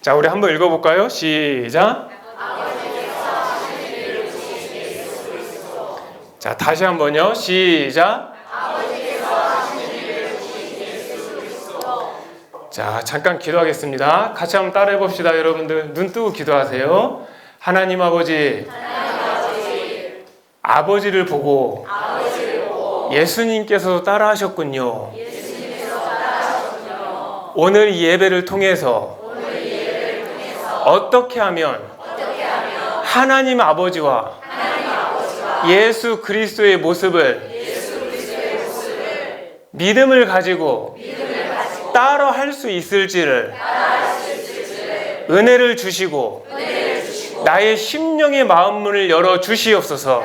자, 우리 한번 읽어볼까요? 시작. 자, 다시 한번요. 시작. 자, 잠깐 기도하겠습니다. 같이 한번 따라해 봅시다. 여러분들 눈 뜨고 기도하세요. 하나님 아버지, 아버지를 보고 예수님께서 따라하셨군요. 오늘 이 예배를 통해서 어떻게 하면 하나님 아버지와 예수 그리스도의 모습을 믿음을 가지고 따라 할 수 있을지를 은혜를 주시고 나의 심령의 마음문을 열어 주시옵소서.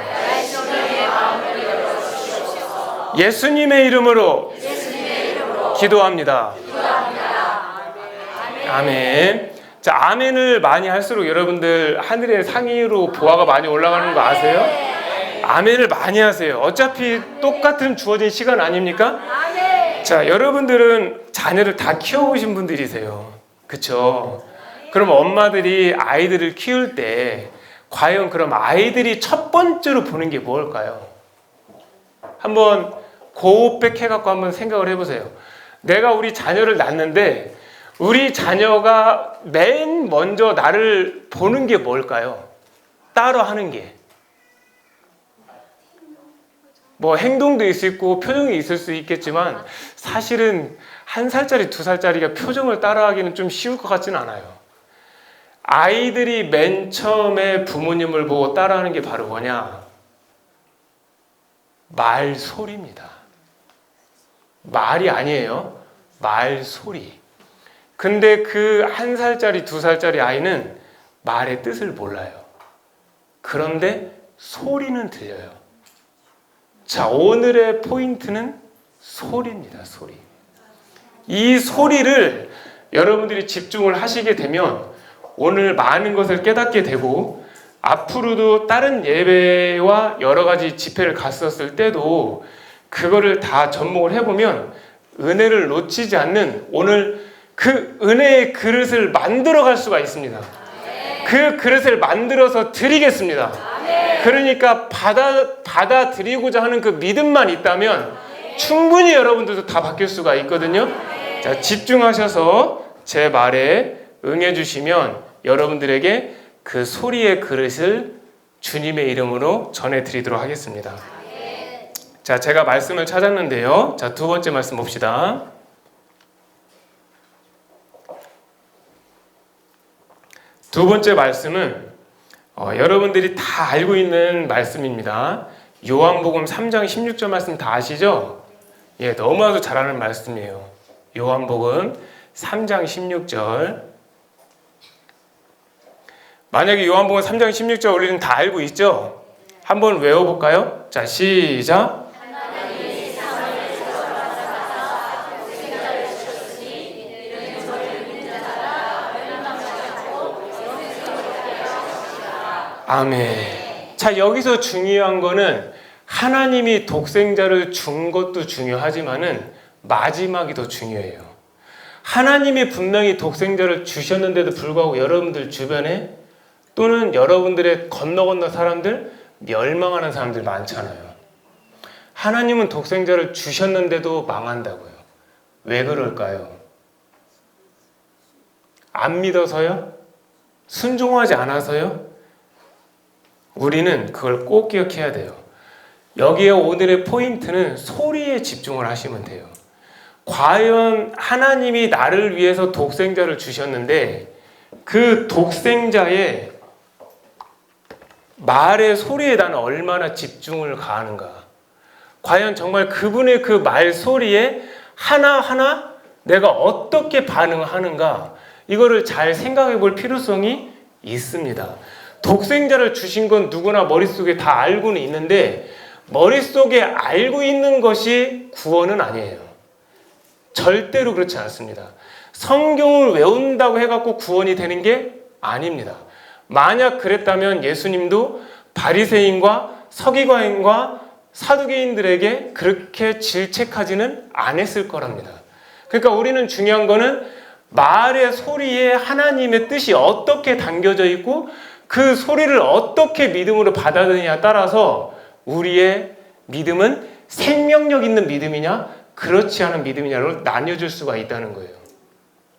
예수님의 이름으로 기도합니다. 아멘. 자, 아멘을 많이 할수록 여러분들 하늘의 상위로 보화가 많이 올라가는 거 아세요? 아멘을 많이 하세요. 어차피 똑같은 주어진 시간 아닙니까? 자, 여러분들은 자녀를 다 키워보신 분들이세요. 그쵸? 그럼 엄마들이 아이들을 키울 때 과연 그럼 아이들이 첫 번째로 보는 게 뭘까요? 한번 고백해갖고 한번 생각을 해보세요. 내가 우리 자녀를 낳는데 우리 자녀가 맨 먼저 나를 보는 게 뭘까요? 따로 하는 게. 뭐 행동도 있을 수 있고 표정이 있을 수 있겠지만 사실은 1살짜리, 2살짜리가 표정을 따라하기는 좀 쉬울 것 같지는 않아요. 아이들이 맨 처음에 부모님을 보고 따라하는 게 바로 뭐냐? 말소리입니다. 말이 아니에요. 말소리. 근데 그 1살짜리, 2살짜리 아이는 말의 뜻을 몰라요. 그런데 소리는 들려요. 자, 오늘의 포인트는 소리입니다. 소리. 이 소리를 여러분들이 집중을 하시게 되면 오늘 많은 것을 깨닫게 되고 앞으로도 다른 예배와 여러 가지 집회를 갔었을 때도 그거를 다 접목을 해보면 은혜를 놓치지 않는 오늘 그 은혜의 그릇을 만들어 갈 수가 있습니다. 그 그릇을 만들어서 드리겠습니다. 그러니까 받아들이고자 하는 그 믿음만 있다면 충분히 여러분들도 다 바뀔 수가 있거든요. 자, 집중하셔서 제 말에 응해 주시면 여러분들에게 그 소리의 그릇을 주님의 이름으로 전해드리도록 하겠습니다. 자, 제가 말씀을 찾았는데요. 자, 두 번째 말씀 봅시다. 두 번째 말씀은 여러분들이 다 알고 있는 말씀입니다. 요한복음 3장 16절 말씀 다 아시죠? 예, 너무나도 잘 아는 말씀이에요. 요한복음 3장 16절. 만약에 요한복음 3장 16절 우리는 다 알고 있죠? 한번 외워볼까요? 자, 시작. 아멘. 자, 여기서 중요한 거는 하나님이 독생자를 준 것도 중요하지만은 마지막이 더 중요해요. 하나님이 분명히 독생자를 주셨는데도 불구하고 여러분들 주변에 또는 여러분들의 건너 사람들 멸망하는 사람들 많잖아요. 하나님은 독생자를 주셨는데도 망한다고요. 왜 그럴까요? 안 믿어서요? 순종하지 않아서요? 우리는 그걸 꼭 기억해야 돼요. 여기에 오늘의 포인트는 소리에 집중을 하시면 돼요. 과연 하나님이 나를 위해서 독생자를 주셨는데 그 독생자의 말의 소리에 나는 얼마나 집중을 가하는가. 과연 정말 그분의 그 말소리에 하나하나 내가 어떻게 반응하는가. 이거를 잘 생각해 볼 필요성이 있습니다. 독생자를 주신 건 누구나 머릿속에 다 알고는 있는데 머릿속에 알고 있는 것이 구원은 아니에요. 절대로 그렇지 않습니다. 성경을 외운다고 해갖고 구원이 되는 게 아닙니다. 만약 그랬다면 예수님도 바리새인과 서기관과 사두개인들에게 그렇게 질책하지는 않았을 거랍니다. 그러니까 우리는 중요한 거는 말의 소리에 하나님의 뜻이 어떻게 담겨져 있고 그 소리를 어떻게 믿음으로 받아들이냐에 따라서 우리의 믿음은 생명력 있는 믿음이냐 그렇지 않은 믿음이냐로 나뉘어질 수가 있다는 거예요.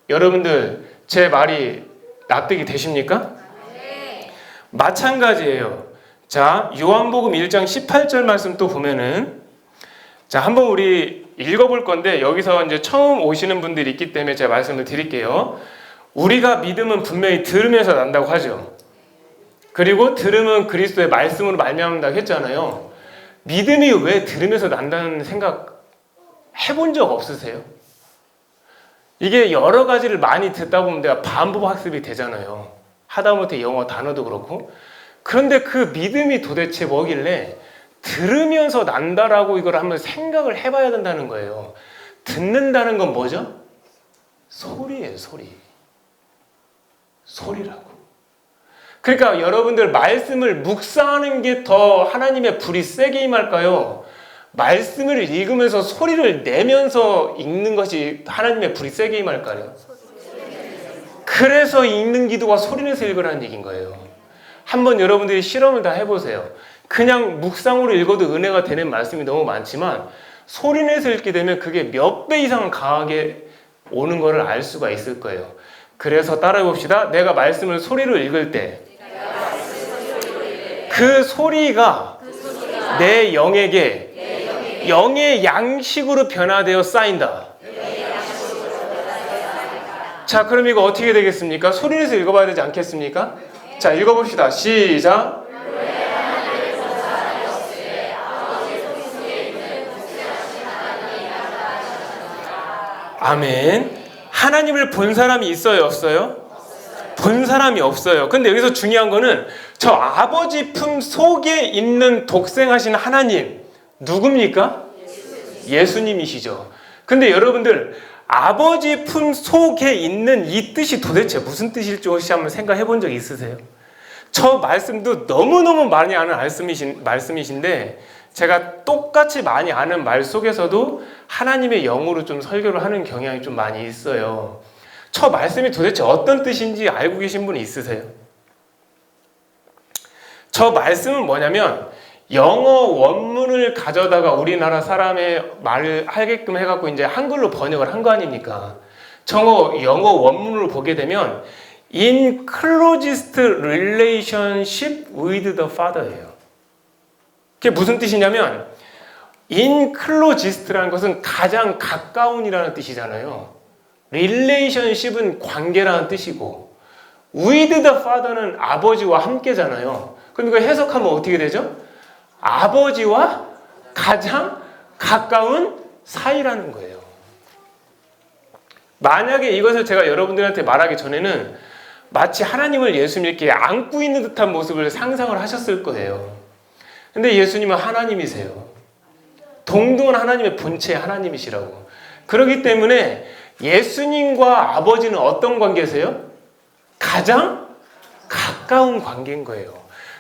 여러분들 제 말이 납득이 되십니까? 네. 마찬가지예요. 자, 요한복음 1장 18절 말씀 또 보면은 자, 한번 우리 읽어볼 건데 여기서 이제 처음 오시는 분들이 있기 때문에 제가 말씀을 드릴게요. 우리가 믿음은 분명히 들으면서 난다고 하죠. 그리고 들음은 그리스도의 말씀으로 말미암는다고 했잖아요. 믿음이 왜 들으면서 난다는 생각 해본 적 없으세요? 이게 여러 가지를 많이 듣다 보면 내가 반복 학습이 되잖아요. 하다못해 영어 단어도 그렇고. 그런데 그 믿음이 도대체 뭐길래 들으면서 난다라고 이걸 한번 생각을 해봐야 된다는 거예요. 듣는다는 건 뭐죠? 소리예요, 소리. 소리라고. 그러니까 여러분들 말씀을 묵상하는 게 더 하나님의 불이 세게 임할까요? 말씀을 읽으면서 소리를 내면서 읽는 것이 하나님의 불이 세게 임할까요? 그래서 읽는 기도가 소리내서 읽으라는 얘기인 거예요. 한번 여러분들이 실험을 다 해보세요. 그냥 묵상으로 읽어도 은혜가 되는 말씀이 너무 많지만 소리내서 읽게 되면 그게 몇 배 이상 강하게 오는 것을 알 수가 있을 거예요. 그래서 따라해 봅시다. 내가 말씀을 소리로 읽을 때 그 소리가 내 영에게 영의 양식으로 변화되어 쌓인다. 자, 그럼 이거 어떻게 되겠습니까? 소리내서 읽어봐야 되지 않겠습니까? 자, 읽어봅시다. 시작. 아멘. 하나님을 본 사람이 있어요, 없어요? 본 사람이 없어요. 근데 여기서 중요한 거는 저 아버지 품 속에 있는 독생하신 하나님 누굽니까? 예수님이시죠. 근데 여러분들 아버지 품 속에 있는 이 뜻이 도대체 무슨 뜻일지 혹시 한번 생각해 본 적 있으세요? 저 말씀도 너무너무 많이 아는 말씀이신데 제가 똑같이 많이 아는 말 속에서도 하나님의 영으로 좀 설교를 하는 경향이 좀 많이 있어요. 저 말씀이 도대체 어떤 뜻인지 알고 계신 분이 있으세요? 저 말씀은 뭐냐면 영어 원문을 가져다가 우리나라 사람의 말을 하게끔 해갖고 이제 한글로 번역을 한 거 아닙니까? 영어 원문으로 보게 되면 In closest relationship with the Father예요. 그게 무슨 뜻이냐면 in closest라는 것은 가장 가까운이라는 뜻이잖아요. relationship은 관계라는 뜻이고 with the Father는 아버지와 함께잖아요. 그럼 이거 해석하면 어떻게 되죠? 아버지와 가장 가까운 사이라는 거예요. 만약에 이것을 제가 여러분들한테 말하기 전에는 마치 하나님을 예수님 이렇게 안고 있는 듯한 모습을 상상을 하셨을 거예요. 근데 예수님은 하나님이세요. 동등한 하나님의 본체의 하나님이시라고. 그렇기 때문에 예수님과 아버지는 어떤 관계세요? 가장 가까운 관계인 거예요.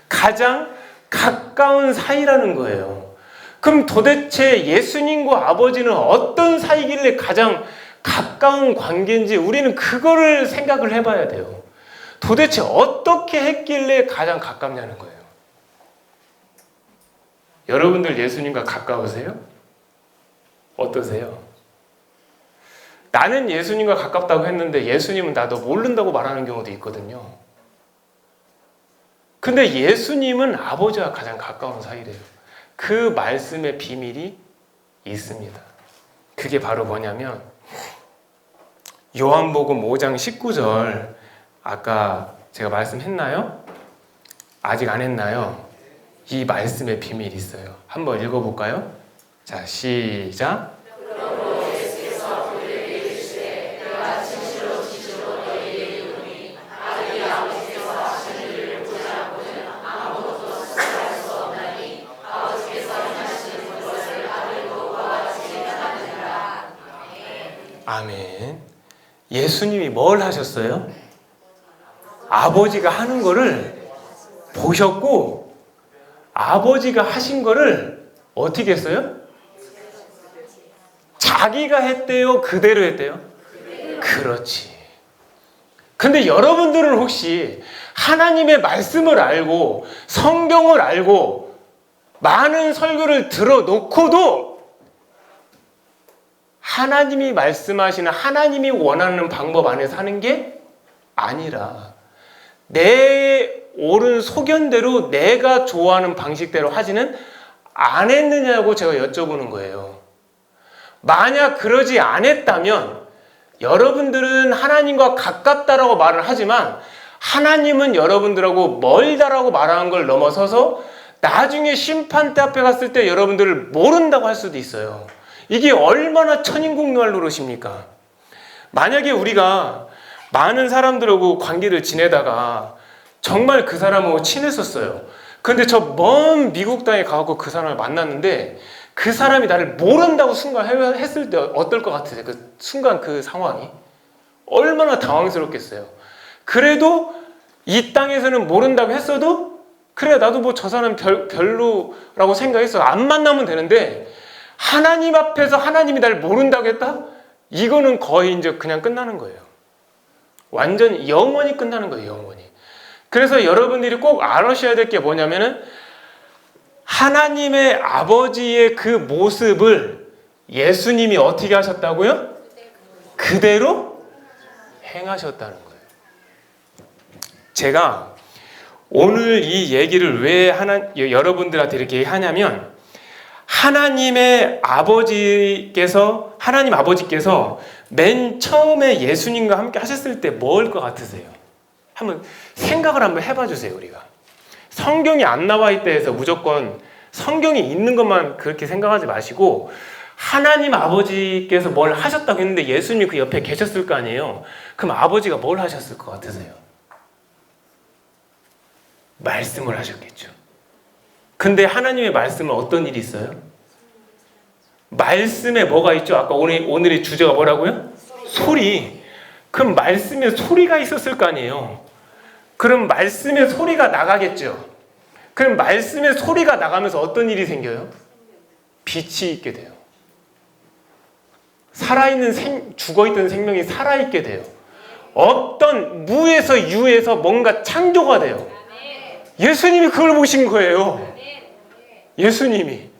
가장 가까운 사이라는 거예요. 그럼 도대체 예수님과 아버지는 어떤 사이길래 가장 가까운 관계인지 우리는 그거를 생각을 해봐야 돼요. 도대체 어떻게 했길래 가장 가깝냐는 거예요. 여러분들 예수님과 가까우세요? 어떠세요? 나는 예수님과 가깝다고 했는데 예수님은 나도 모른다고 말하는 경우도 있거든요. 근데 예수님은 아버지와 가장 가까운 사이래요. 그 말씀의 비밀이 있습니다. 그게 바로 뭐냐면 요한복음 5장 19절 아까 제가 말씀했나요? 아직 안 했나요? 이 말씀의 비밀이 있어요. 한번 읽어볼까요? 자, 시작. 아멘. 예수님이 뭘 하셨어요? 아버지가 하는 거를 보셨고 아버지가 하신 거를 어떻게 했어요? 자기가 했대요? 그대로 했대요? 그렇지. 근데 여러분들은 혹시 하나님의 말씀을 알고 성경을 알고 많은 설교를 들어놓고도 하나님이 말씀하시는 하나님이 원하는 방법 안에 사는 게 아니라 내 옳은 소견대로 내가 좋아하는 방식대로 하지는 않았느냐고 제가 여쭤보는 거예요. 만약 그러지 않았다면 여러분들은 하나님과 가깝다라고 말을 하지만 하나님은 여러분들하고 멀다라고 말하는 걸 넘어서서 나중에 심판대 앞에 갔을 때 여러분들을 모른다고 할 수도 있어요. 이게 얼마나 천인국노할 노릇입니까? 만약에 우리가 많은 사람들하고 관계를 지내다가 정말 그 사람하고 친했었어요. 근데 저 먼 미국 땅에 가고 그 사람을 만났는데 그 사람이 나를 모른다고 순간 했을 때 어떨 것 같으세요? 그 순간 그 상황이 얼마나 당황스럽겠어요. 그래도 이 땅에서는 모른다고 했어도 그래 나도 뭐 저 사람 별로라고 생각했어. 안 만나면 되는데 하나님 앞에서 하나님이 날 모른다고 했다? 이거는 거의 이제 그냥 끝나는 거예요. 완전히 영원히 끝나는 거예요. 영원히. 그래서 여러분들이 꼭 알아셔야 될 게 뭐냐면은 하나님의 아버지의 그 모습을 예수님이 어떻게 하셨다고요? 그대로 행하셨다는 거예요. 제가 오늘 이 얘기를 왜 여러분들한테 이렇게 하냐면 하나님 아버지께서 맨 처음에 예수님과 함께 하셨을 때 뭘 것 같으세요? 한번 생각을 한번 해봐 주세요. 우리가 성경이 안 나와 있다 해서 무조건 성경이 있는 것만 그렇게 생각하지 마시고 하나님 아버지께서 뭘 하셨다고 했는데 예수님이 그 옆에 계셨을 거 아니에요. 그럼 아버지가 뭘 하셨을 것 같으세요? 말씀을 하셨겠죠. 근데 하나님의 말씀은 어떤 일이 있어요? 말씀에 뭐가 있죠? 아까 오늘의 주제가 뭐라고요? 소리. 그럼 말씀에 소리가 있었을 거 아니에요. 그럼 말씀에 소리가 나가겠죠. 그럼 말씀에 소리가 나가면서 어떤 일이 생겨요? 빛이 있게 돼요. 살아있는 죽어있던 생명이 살아있게 돼요. 어떤 무에서 유에서 뭔가 창조가 돼요. 예수님이 그걸 보신 거예요. 예수님이.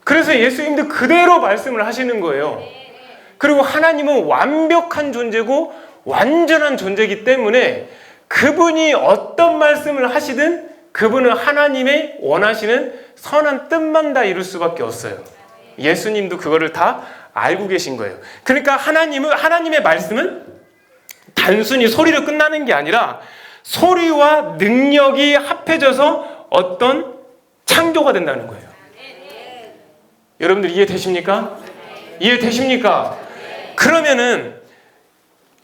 그래서 예수님도 그대로 말씀을 하시는 거예요. 그리고 하나님은 완벽한 존재고 완전한 존재이기 때문에 그분이 어떤 말씀을 하시든 그분은 하나님의 원하시는 선한 뜻만 다 이룰 수밖에 없어요. 예수님도 그거를 다 알고 계신 거예요. 그러니까 하나님의 말씀은 단순히 소리로 끝나는 게 아니라 소리와 능력이 합해져서 어떤 창조가 된다는 거예요. 여러분들 이해되십니까? 이해되십니까? 그러면은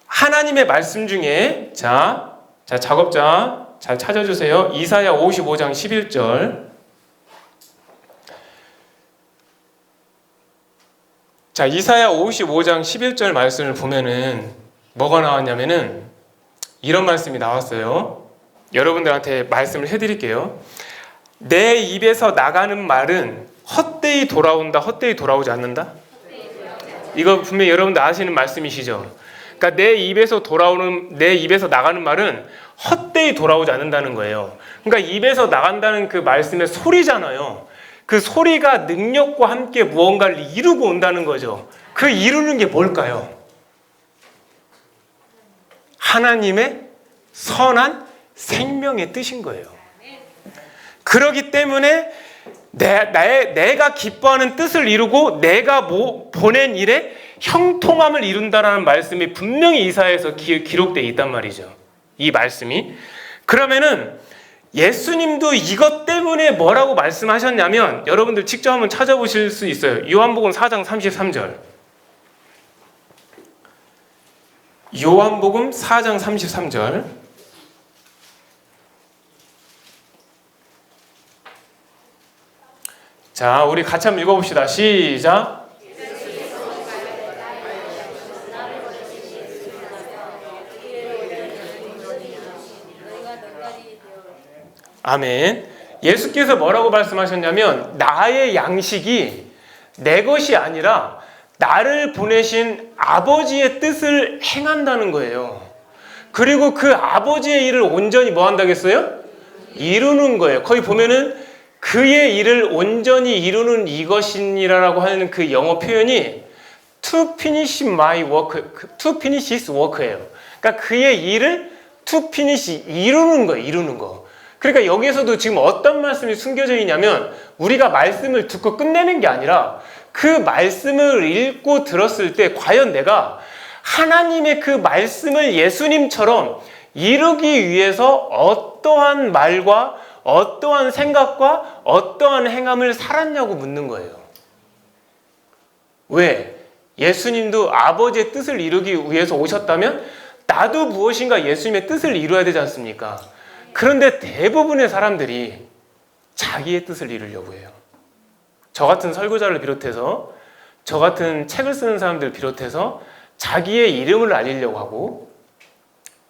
하나님의 말씀 중에 자 작업자 잘 찾아주세요. 이사야 55장 11절. 자, 이사야 55장 11절 말씀을 보면은 뭐가 나왔냐면은 이런 말씀이 나왔어요. 여러분들한테 말씀을 해드릴게요. 내 입에서 나가는 말은 헛되이 돌아온다, 헛되이 돌아오지 않는다? 이거 분명히 여러분들 아시는 말씀이시죠? 그러니까 내 입에서 나가는 말은 헛되이 돌아오지 않는다는 거예요. 그러니까 입에서 나간다는 그 말씀의 소리잖아요. 그 소리가 능력과 함께 무언가를 이루고 온다는 거죠. 그 이루는 게 뭘까요? 하나님의 선한 생명의 뜻인 거예요. 그렇기 때문에 내가 기뻐하는 뜻을 이루고 내가 보낸 일에 형통함을 이룬다라는 말씀이 분명히 이사야에서 기록되어 있단 말이죠. 이 말씀이. 그러면은 예수님도 이것 때문에 뭐라고 말씀하셨냐면 여러분들 직접 한번 찾아보실 수 있어요. 요한복음 4장 33절. 요한복음 4장 33절. 자, 우리 같이 한번 읽어봅시다. 시작. 아멘. 예수께서 뭐라고 말씀하셨냐면 나의 양식이 내 것이 아니라 나를 보내신 아버지의 뜻을 행한다는 거예요. 그리고 그 아버지의 일을 온전히 뭐 한다겠어요? 이루는 거예요. 거기 보면은 그의 일을 온전히 이루는 이것이니라라고 하는 그 영어 표현이 to finish my work, to finish his work예요. 그러니까 그의 일을 to finish, 이루는 거예요. 이루는 거. 그러니까 여기에서도 지금 어떤 말씀이 숨겨져 있냐면 우리가 말씀을 듣고 끝내는 게 아니라 그 말씀을 읽고 들었을 때 과연 내가 하나님의 그 말씀을 예수님처럼 이루기 위해서 어떠한 말과 어떠한 생각과 어떠한 행함을 살았냐고 묻는 거예요. 왜? 예수님도 아버지의 뜻을 이루기 위해서 오셨다면 나도 무엇인가 예수님의 뜻을 이루어야 되지 않습니까? 그런데 대부분의 사람들이 자기의 뜻을 이루려고 해요. 저 같은 설교자를 비롯해서 저 같은 책을 쓰는 사람들을 비롯해서 자기의 이름을 알리려고 하고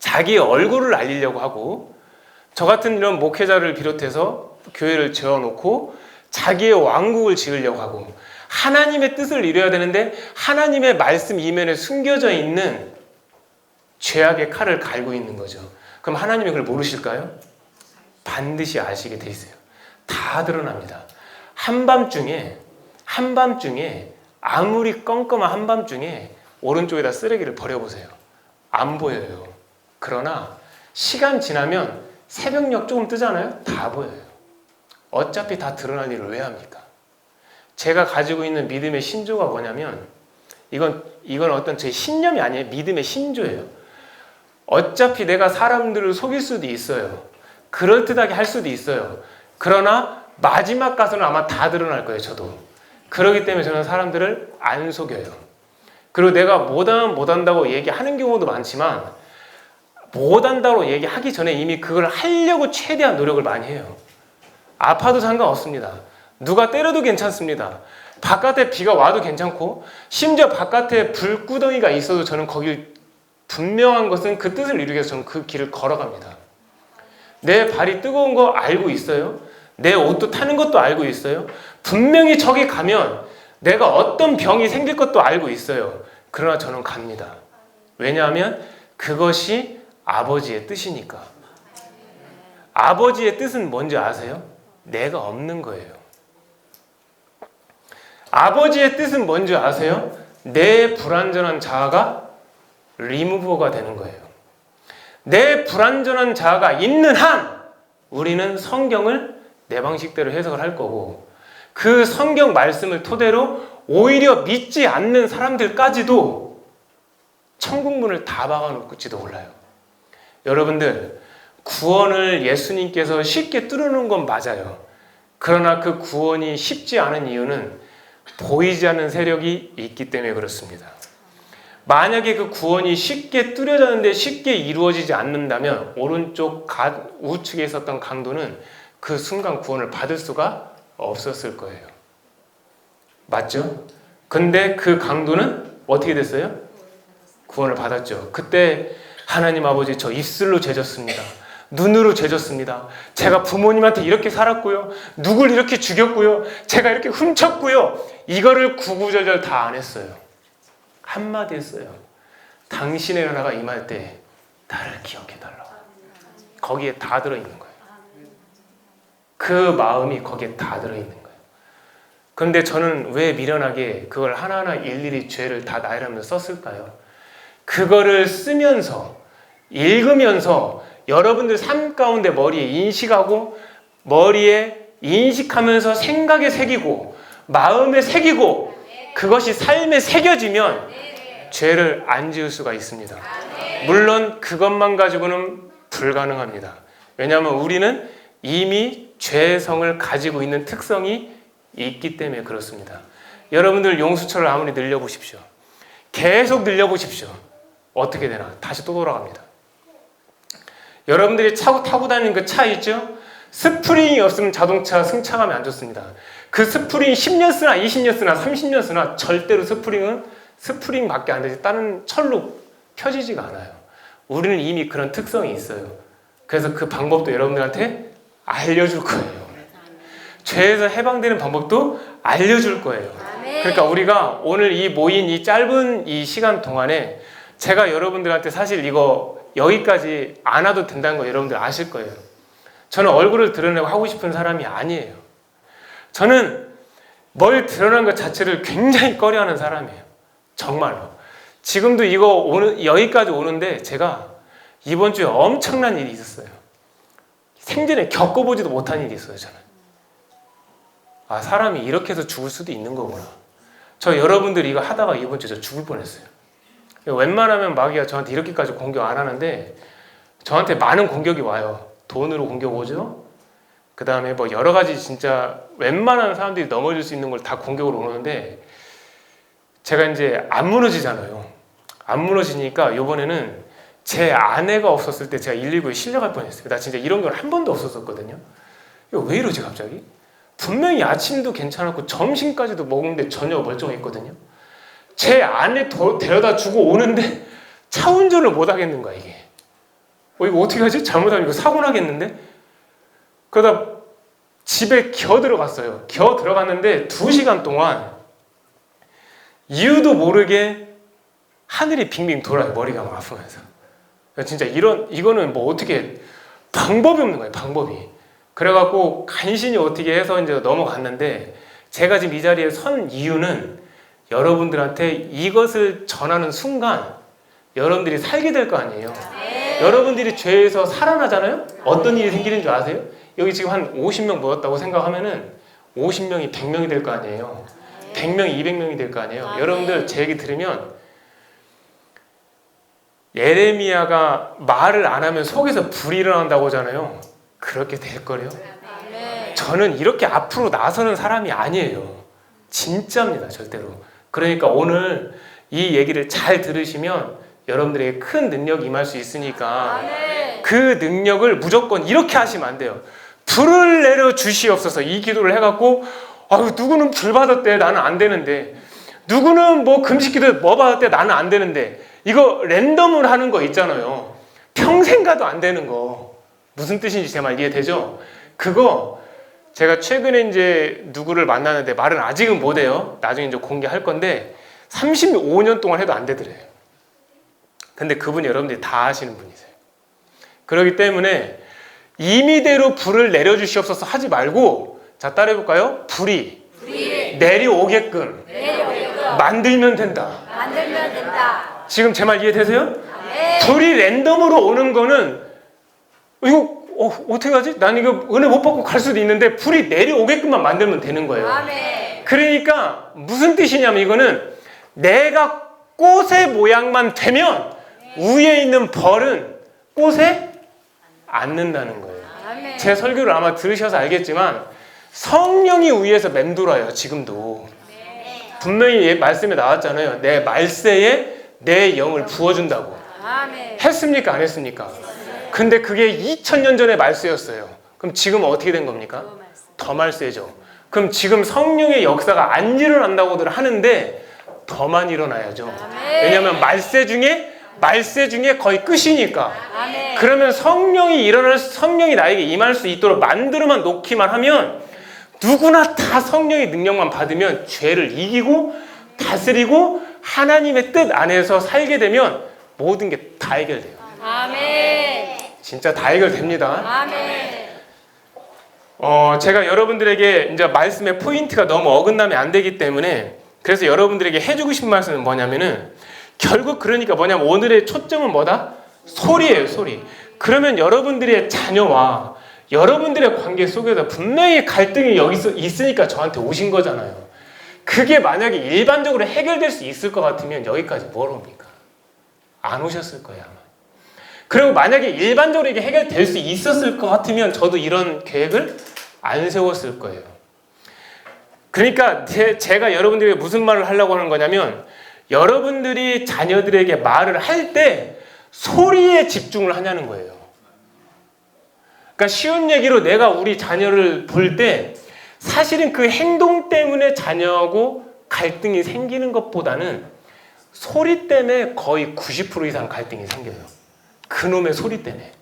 자기의 얼굴을 알리려고 하고 저 같은 이런 목회자를 비롯해서 교회를 지어놓고 자기의 왕국을 지으려고 하고 하나님의 뜻을 이루어야 되는데 하나님의 말씀 이면에 숨겨져 있는 죄악의 칼을 갈고 있는 거죠. 그럼 하나님이 그걸 모르실까요? 반드시 아시게 돼 있어요. 다 드러납니다. 한밤중에 아무리 껌껌한 한밤중에 오른쪽에다 쓰레기를 버려보세요. 안 보여요. 그러나 시간 지나면 새벽녘 조금 뜨잖아요. 다 보여요. 어차피 다 드러날 일을 왜 합니까? 제가 가지고 있는 믿음의 신조가 뭐냐면 이건 어떤 제 신념이 아니에요. 믿음의 신조예요. 어차피 내가 사람들을 속일 수도 있어요. 그럴듯하게 할 수도 있어요. 그러나 마지막 가서는 아마 다 드러날 거예요. 저도. 그렇기 때문에 저는 사람들을 안 속여요. 그리고 내가 못한다고 얘기하는 경우도 많지만 못한다고 얘기하기 전에 이미 그걸 하려고 최대한 노력을 많이 해요. 아파도 상관없습니다. 누가 때려도 괜찮습니다. 바깥에 비가 와도 괜찮고 심지어 바깥에 불구덩이가 있어도 저는 거길 분명한 것은 그 뜻을 이루기 위해서 저는 그 길을 걸어갑니다. 내 발이 뜨거운 거 알고 있어요. 내 옷도 타는 것도 알고 있어요. 분명히 저기 가면 내가 어떤 병이 생길 것도 알고 있어요. 그러나 저는 갑니다. 왜냐하면 그것이 아버지의 뜻이니까. 아버지의 뜻은 뭔지 아세요? 내가 없는 거예요. 아버지의 뜻은 뭔지 아세요? 내 불완전한 자아가 리무버가 되는 거예요. 내 불완전한 자아가 있는 한 우리는 성경을 내 방식대로 해석을 할 거고 그 성경 말씀을 토대로 오히려 믿지 않는 사람들까지도 천국문을 다 박아놓을지도 몰라요. 여러분들 구원을 예수님께서 쉽게 뚫어놓은 건 맞아요. 그러나 그 구원이 쉽지 않은 이유는 보이지 않는 세력이 있기 때문에 그렇습니다. 만약에 그 구원이 쉽게 뚫어졌는데 쉽게 이루어지지 않는다면 오른쪽 우측에 있었던 강도는 그 순간 구원을 받을 수가 없었을 거예요. 맞죠? 근데 그 강도는 어떻게 됐어요? 구원을 받았죠. 그때 하나님 아버지 저 입술로 죄졌습니다. 눈으로 죄졌습니다. 제가 부모님한테 이렇게 살았고요. 누굴 이렇게 죽였고요. 제가 이렇게 훔쳤고요. 이거를 구구절절 다 안 했어요. 한마디 했어요. 당신의 나라가 임할 때 나를 기억해달라고. 거기에 다 들어있는 거예요. 그 마음이 거기에 다 들어있는 거예요. 그런데 저는 왜 미련하게 그걸 하나하나 일일이 죄를 다 나열하면서 썼을까요? 그거를 쓰면서 읽으면서 여러분들 삶 가운데 머리에 인식하고 머리에 인식하면서 생각에 새기고 마음에 새기고 그것이 삶에 새겨지면 죄를 안 지을 수가 있습니다. 물론 그것만 가지고는 불가능합니다. 왜냐하면 우리는 이미 죄성을 가지고 있는 특성이 있기 때문에 그렇습니다. 여러분들 용수철을 아무리 늘려보십시오. 계속 늘려보십시오. 어떻게 되나? 다시 또 돌아갑니다. 여러분들이 타고 다니는 그 차 있죠? 스프링이 없으면 자동차 승차감이 안 좋습니다. 그 스프링 10년 쓰나 20년 쓰나 30년 쓰나 절대로 스프링밖에 안 되지 다른 철로 펴지지가 않아요. 우리는 이미 그런 특성이 있어요. 그래서 그 방법도 여러분들한테 알려줄 거예요. 죄에서 해방되는 방법도 알려줄 거예요. 그러니까 우리가 오늘 이 모인 이 짧은 이 시간 동안에 제가 여러분들한테 사실 이거 여기까지 안 와도 된다는 거 여러분들 아실 거예요. 저는 얼굴을 드러내고 하고 싶은 사람이 아니에요. 저는 뭘 드러내는 것 자체를 굉장히 꺼려하는 사람이에요. 정말로. 지금도 여기까지 오는데 제가 이번 주에 엄청난 일이 있었어요. 생전에 겪어보지도 못한 일이 있어요, 저는. 아, 사람이 이렇게 해서 죽을 수도 있는 거구나. 저 여러분들이 이거 하다가 이번 주에 저 죽을 뻔했어요. 웬만하면 마귀가 저한테 이렇게까지 공격 안 하는데 저한테 많은 공격이 와요. 돈으로 공격 오죠. 그 다음에 뭐 여러 가지 진짜 웬만한 사람들이 넘어질 수 있는 걸 다 공격으로 오는데 제가 이제 안 무너지잖아요. 안 무너지니까 이번에는 제 아내가 없었을 때 제가 119에 실려갈 뻔했어요. 나 진짜 이런 경우 한 번도 없었거든요. 이거 왜 이러지 갑자기? 분명히 아침도 괜찮았고 점심까지도 먹는데 전혀 멀쩡했거든요. 제 아내 데려다 주고 오는데 차 운전을 못 하겠는 거야 이게. 이거 어떻게 하지? 잘못하면 이거 사고 나겠는데? 그러다 집에 기어 들어갔어요. 기어 들어갔는데 2시간 동안 이유도 모르게 하늘이 빙빙 돌아요. 머리가 막 아프면서. 진짜 이거는 뭐 어떻게 방법이 없는 거예요. 방법이. 그래갖고 간신히 어떻게 해서 이제 넘어갔는데 제가 지금 이 자리에 선 이유는 여러분들한테 이것을 전하는 순간 여러분들이 살게 될 거 아니에요. 여러분들이 죄에서 살아나잖아요. 어떤 일이 생기는 줄 아세요? 여기 지금 한 50명 모였다고 생각하면은 50명이 100명이 될 거 아니에요. 100명이 200명이 될 거 아니에요. 여러분들 제 얘기 들으면 예레미야가 말을 안 하면 속에서 불이 일어난다고 하잖아요. 그렇게 될 거래요. 저는 이렇게 앞으로 나서는 사람이 아니에요. 진짜입니다. 절대로. 그러니까 오늘 이 얘기를 잘 들으시면 여러분들에게 큰 능력이 임할 수 있으니까 그 능력을 무조건 이렇게 하시면 안 돼요. 불을 내려 주시옵소서 이 기도를 해갖고 누구는 불 받았대 나는 안 되는데 누구는 뭐 금식기도 뭐 받았대 나는 안 되는데 이거 랜덤으로 하는 거 있잖아요. 평생 가도 안 되는 거 무슨 뜻인지 제 말 이해되죠? 그거 제가 최근에 이제 누구를 만나는데 말은 아직은 못해요. 나중에 이제 공개할 건데 35년 동안 해도 안 되더래요. 근데 그분이 여러분들이 다 아시는 분이세요. 그렇기 때문에 임의대로 불을 내려주시옵소서 하지 말고 자 따라해볼까요? 불이 내려오게끔 만들면 된다. 지금 제 말 이해되세요? 불이 랜덤으로 오는 거는 이거 어떻게 하지? 난 이거 은혜 못 받고 갈 수도 있는데 불이 내려오게끔만 만들면 되는 거예요. 그러니까 무슨 뜻이냐면 이거는 내가 꽃의 모양만 되면 위에 있는 벌은 꽃에 앉는다는 거예요. 제 설교를 아마 들으셔서 알겠지만 성령이 위에서 맴돌아요. 지금도 분명히 말씀에 나왔잖아요. 내 말세에 내 영을 부어준다고. 했습니까? 안 했습니까? 근데 그게 2000년 전의 말세였어요. 그럼 지금 어떻게 된 겁니까? 더 말세죠. 그럼 지금 성령의 역사가 안 일어난다고들 하는데 더 많이 일어나야죠. 왜냐하면 말세 중에 거의 끝이니까. 그러면 성령이 나에게 임할 수 있도록 만들어만 놓기만 하면 누구나 다 성령의 능력만 받으면 죄를 이기고 다스리고 하나님의 뜻 안에서 살게 되면 모든 게 다 해결돼요. 진짜 다 해결됩니다. 제가 여러분들에게 이제 말씀의 포인트가 너무 어긋나면 안 되기 때문에 그래서 여러분들에게 해주고 싶은 말씀은 뭐냐면은 결국 그러니까 뭐냐면 오늘의 초점은 뭐다? 소리예요, 소리. 그러면 여러분들의 자녀와 여러분들의 관계 속에서 분명히 갈등이 여기 있으니까 저한테 오신 거잖아요. 그게 만약에 일반적으로 해결될 수 있을 것 같으면 여기까지 뭘 옵니까? 안 오셨을 거예요, 아마. 그리고 만약에 일반적으로 이게 해결될 수 있었을 것 같으면 저도 이런 계획을 안 세웠을 거예요. 그러니까 제가 여러분들에게 무슨 말을 하려고 하는 거냐면 여러분들이 자녀들에게 말을 할 때 소리에 집중을 하냐는 거예요. 그러니까 쉬운 얘기로 내가 우리 자녀를 볼 때 사실은 그 행동 때문에 자녀하고 갈등이 생기는 것보다는 소리 때문에 거의 90% 이상 갈등이 생겨요. 그놈의 소리 때문에.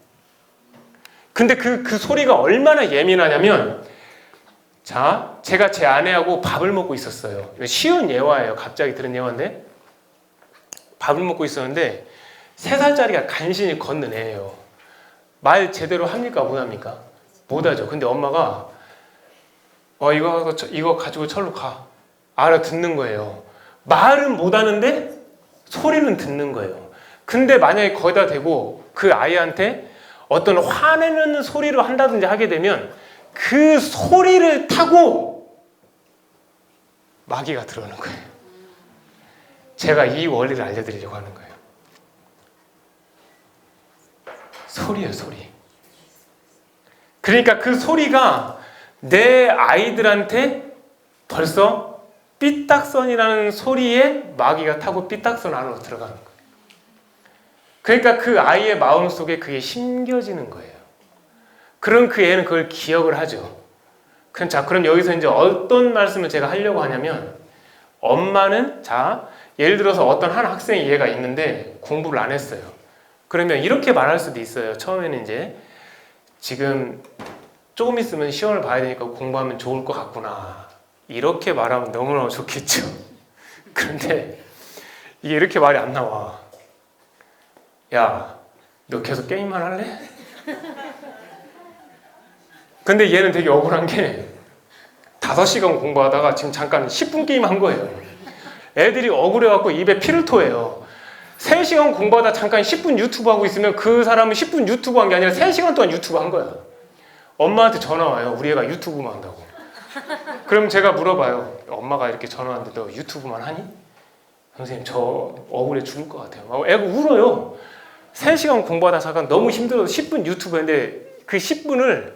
근데 그 소리가 얼마나 예민하냐면 자, 제가 제 아내하고 밥을 먹고 있었어요. 쉬운 예화예요. 갑자기 들은 예화인데 밥을 먹고 있었는데 3살짜리가 간신히 걷는 애예요. 말 제대로 합니까? 못 합니까? 못 하죠. 근데 엄마가 이거 가지고 절로 가. 알아듣는 거예요. 말은 못 하는데 소리는 듣는 거예요. 근데 만약에 거기다 대고 그 아이한테 어떤 화내는 소리로 한다든지 하게 되면 그 소리를 타고 마귀가 들어오는 거예요. 제가 이 원리를 알려드리려고 하는 거예요. 소리예요, 소리. 그러니까 그 소리가 내 아이들한테 벌써 삐딱선이라는 소리에 마귀가 타고 삐딱선 안으로 들어가는 거예요. 그러니까 그 아이의 마음속에 그게 심겨지는 거예요. 그럼 그 애는 그걸 기억을 하죠. 그럼 여기서 이제 어떤 말씀을 제가 하려고 하냐면, 엄마는 예를 들어서 어떤 한 학생이 얘가 있는데 공부를 안 했어요. 그러면 이렇게 말할 수도 있어요. 처음에는 이제 지금 조금 있으면 시험을 봐야 되니까 공부하면 좋을 것 같구나. 이렇게 말하면 너무너무 좋겠죠. 그런데 이게 이렇게 말이 안 나와. 야, 너 계속 게임만 할래? 근데 얘는 되게 억울한 게 5시간 공부하다가 지금 잠깐 10분 게임 한 거예요. 애들이 억울해갖고 입에 피를 토해요. 3시간 공부하다 잠깐 10분 유튜브 하고 있으면 그 사람은 10분 유튜브 한 게 아니라 3시간 동안 유튜브 한 거야. 엄마한테 전화 와요. 우리 애가 유튜브만 한다고. 그럼 제가 물어봐요. 엄마가 이렇게 전화 왔는데 너 유튜브만 하니? 선생님 저 억울해 죽을 것 같아요. 애가 울어요. 3시간 공부하다 잠깐 너무 힘들어서 10분 유튜브 했는데 그 10분을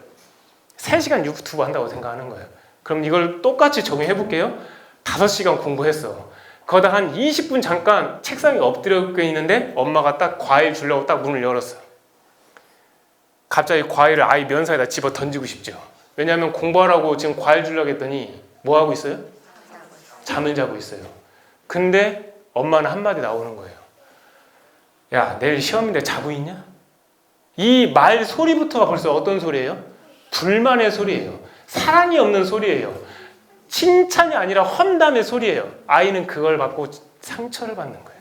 3시간 유튜브 한다고 생각하는 거예요. 그럼 이걸 똑같이 적용해 볼게요. 5시간 공부했어. 거기다 한 20분 잠깐 책상에 엎드려 있는데 엄마가 딱 과일 주려고 딱 문을 열었어요. 갑자기 과일을 아이 면사에다 집어 던지고 싶죠. 왜냐하면 공부하라고 지금 과일 주려고 했더니 뭐 하고 있어요? 잠을 자고 있어요. 근데 엄마는 한마디 나오는 거예요. 야, 내일 시험인데 자고 있냐? 이 말 소리부터가 벌써 어떤 소리예요? 불만의 소리예요. 사랑이 없는 소리예요. 칭찬이 아니라 험담의 소리예요. 아이는 그걸 받고 상처를 받는 거예요.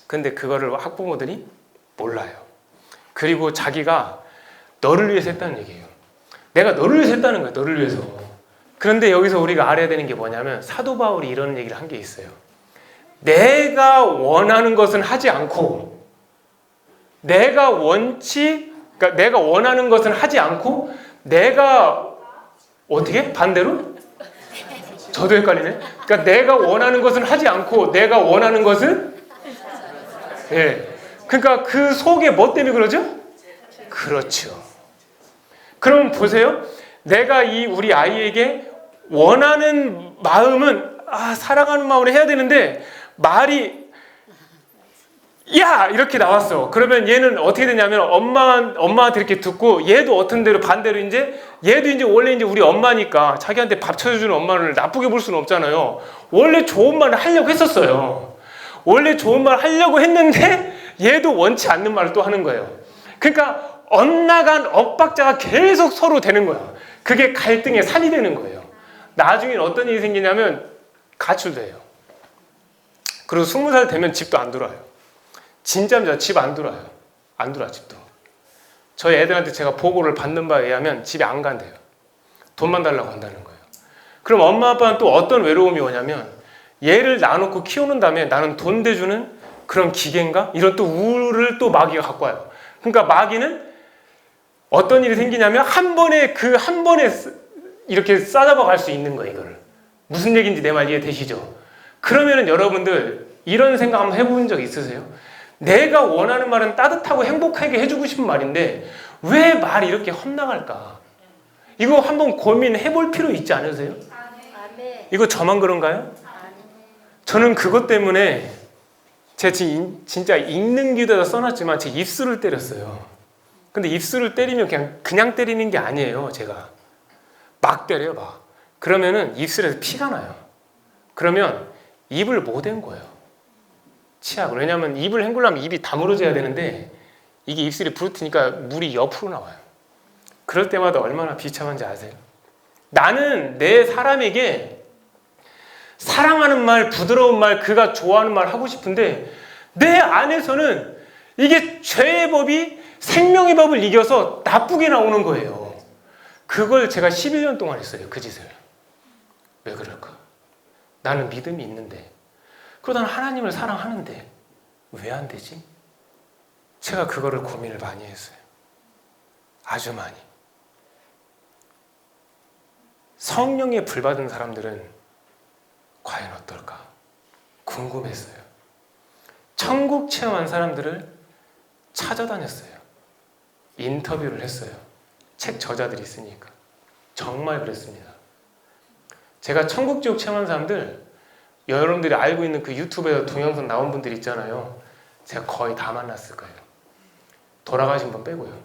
근데 그거를 학부모들이 몰라요. 그리고 자기가 너를 위해서 했다는 얘기예요. 내가 너를 위해서 했다는 거예요. 너를 위해서. 그런데 여기서 우리가 알아야 되는 게 뭐냐면 사도 바울이 이런 얘기를 한 게 있어요. 내가 원하는 것은 하지 않고 내가 원하는 것은 하지 않고 내가 어떻게? 반대로? 저도 헷갈리네. 그러니까 내가 원하는 것은 하지 않고 내가 원하는 것은 그러니까 그 속에 뭐 때문에 그러죠? 그렇죠. 그럼 보세요. 내가 우리 아이에게 원하는 마음은 사랑하는 마음으로 해야 되는데 말이 야! 이렇게 나왔어. 그러면 얘는 어떻게 되냐면 엄마한테 이렇게 듣고 얘도 어떤 대로 반대로 얘도 이제 원래 우리 엄마니까 자기한테 밥 쳐주는 엄마를 나쁘게 볼 수는 없잖아요. 원래 좋은 말을 하려고 했었어요. 원래 좋은 말 하려고 했는데 얘도 원치 않는 말을 또 하는 거예요. 그러니까 엇나간 엇박자가 계속 서로 되는 거야. 그게 갈등의 산이 되는 거예요. 나중엔 어떤 일이 생기냐면 가출돼요. 그리고 20살 되면 집도 안 들어와요. 진짜입니다. 집 안 들어와요. 안 들어와 집도. 저희 애들한테 제가 보고를 받는 바에 의하면 집에 안 간대요. 돈만 달라고 한다는 거예요. 그럼 엄마 아빠는 또 어떤 외로움이 오냐면 얘를 놔놓고 키우는 다음에 나는 돈 대주는 그런 기계인가? 이런 또 우울을 또 마귀가 갖고 와요. 그러니까 마귀는 어떤 일이 생기냐면 한 번에 이렇게 싸잡아 갈 수 있는 거예요. 이거를. 무슨 얘기인지 내 말 이해되시죠? 그러면은 여러분들 이런 생각 한번 해본 적 있으세요? 내가 원하는 말은 따뜻하고 행복하게 해주고 싶은 말인데 왜 말이 이렇게 헛나갈까? 이거 한번 고민해 볼 필요 있지 않으세요? 이거 저만 그런가요? 저는 그것 때문에 제가 진짜 읽는 기도에다 써놨지만 제 입술을 때렸어요. 근데 입술을 때리면 그냥 때리는 게 아니에요. 제가 막 때려요. 막. 그러면은 입술에서 피가 나요. 그러면 입을 못 헹궈 거예요. 치약을. 왜냐하면 입을 헹구려면 입이 다물어져야 되는데 이게 입술이 부르트니까 물이 옆으로 나와요. 그럴 때마다 얼마나 비참한지 아세요? 나는 내 사람에게 사랑하는 말, 부드러운 말, 그가 좋아하는 말 하고 싶은데 내 안에서는 이게 죄의 법이 생명의 법을 이겨서 나쁘게 나오는 거예요. 그걸 제가 11년 동안 했어요. 그 짓을. 왜 그럴까? 나는 믿음이 있는데, 그러다 하나님을 사랑하는데 왜 안 되지? 제가 그거를 고민을 많이 했어요. 아주 많이. 성령에 불받은 사람들은 과연 어떨까? 궁금했어요. 천국 체험한 사람들을 찾아다녔어요. 인터뷰를 했어요. 책 저자들이 있으니까. 정말 그랬습니다. 제가 천국 지옥 체험한 사람들, 여러분들이 알고 있는 그 유튜브에서 동영상 나온 분들 있잖아요. 제가 거의 다 만났을 거예요. 돌아가신 분 빼고요.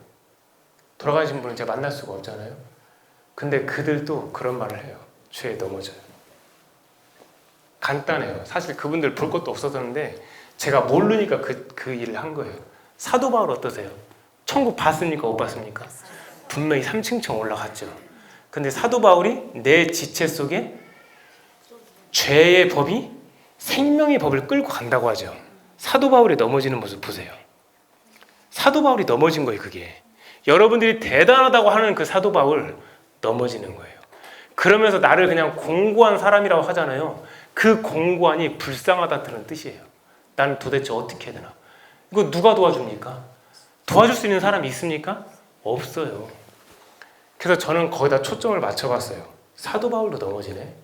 돌아가신 분은 제가 만날 수가 없잖아요. 근데 그들도 그런 말을 해요. 죄에 넘어져요. 간단해요. 사실 그분들 볼 것도 없었는데 제가 모르니까 그 일을 한 거예요. 사도 바울 어떠세요? 천국 봤습니까? 못 봤습니까? 분명히 3층 올라갔죠. 근데 사도 바울이 내 지체 속에 죄의 법이 생명의 법을 끌고 간다고 하죠. 사도 바울이 넘어지는 모습 보세요. 사도 바울이 넘어진 거예요, 그게. 여러분들이 대단하다고 하는 그 사도 바울 넘어지는 거예요. 그러면서 나를 그냥 공고한 사람이라고 하잖아요. 그 공고한이 불쌍하다는 뜻이에요. 나는 도대체 어떻게 해야 되나? 이거 누가 도와줍니까? 도와줄 수 있는 사람이 있습니까? 없어요. 그래서 저는 거기다 초점을 맞춰봤어요. 사도 바울도 넘어지네.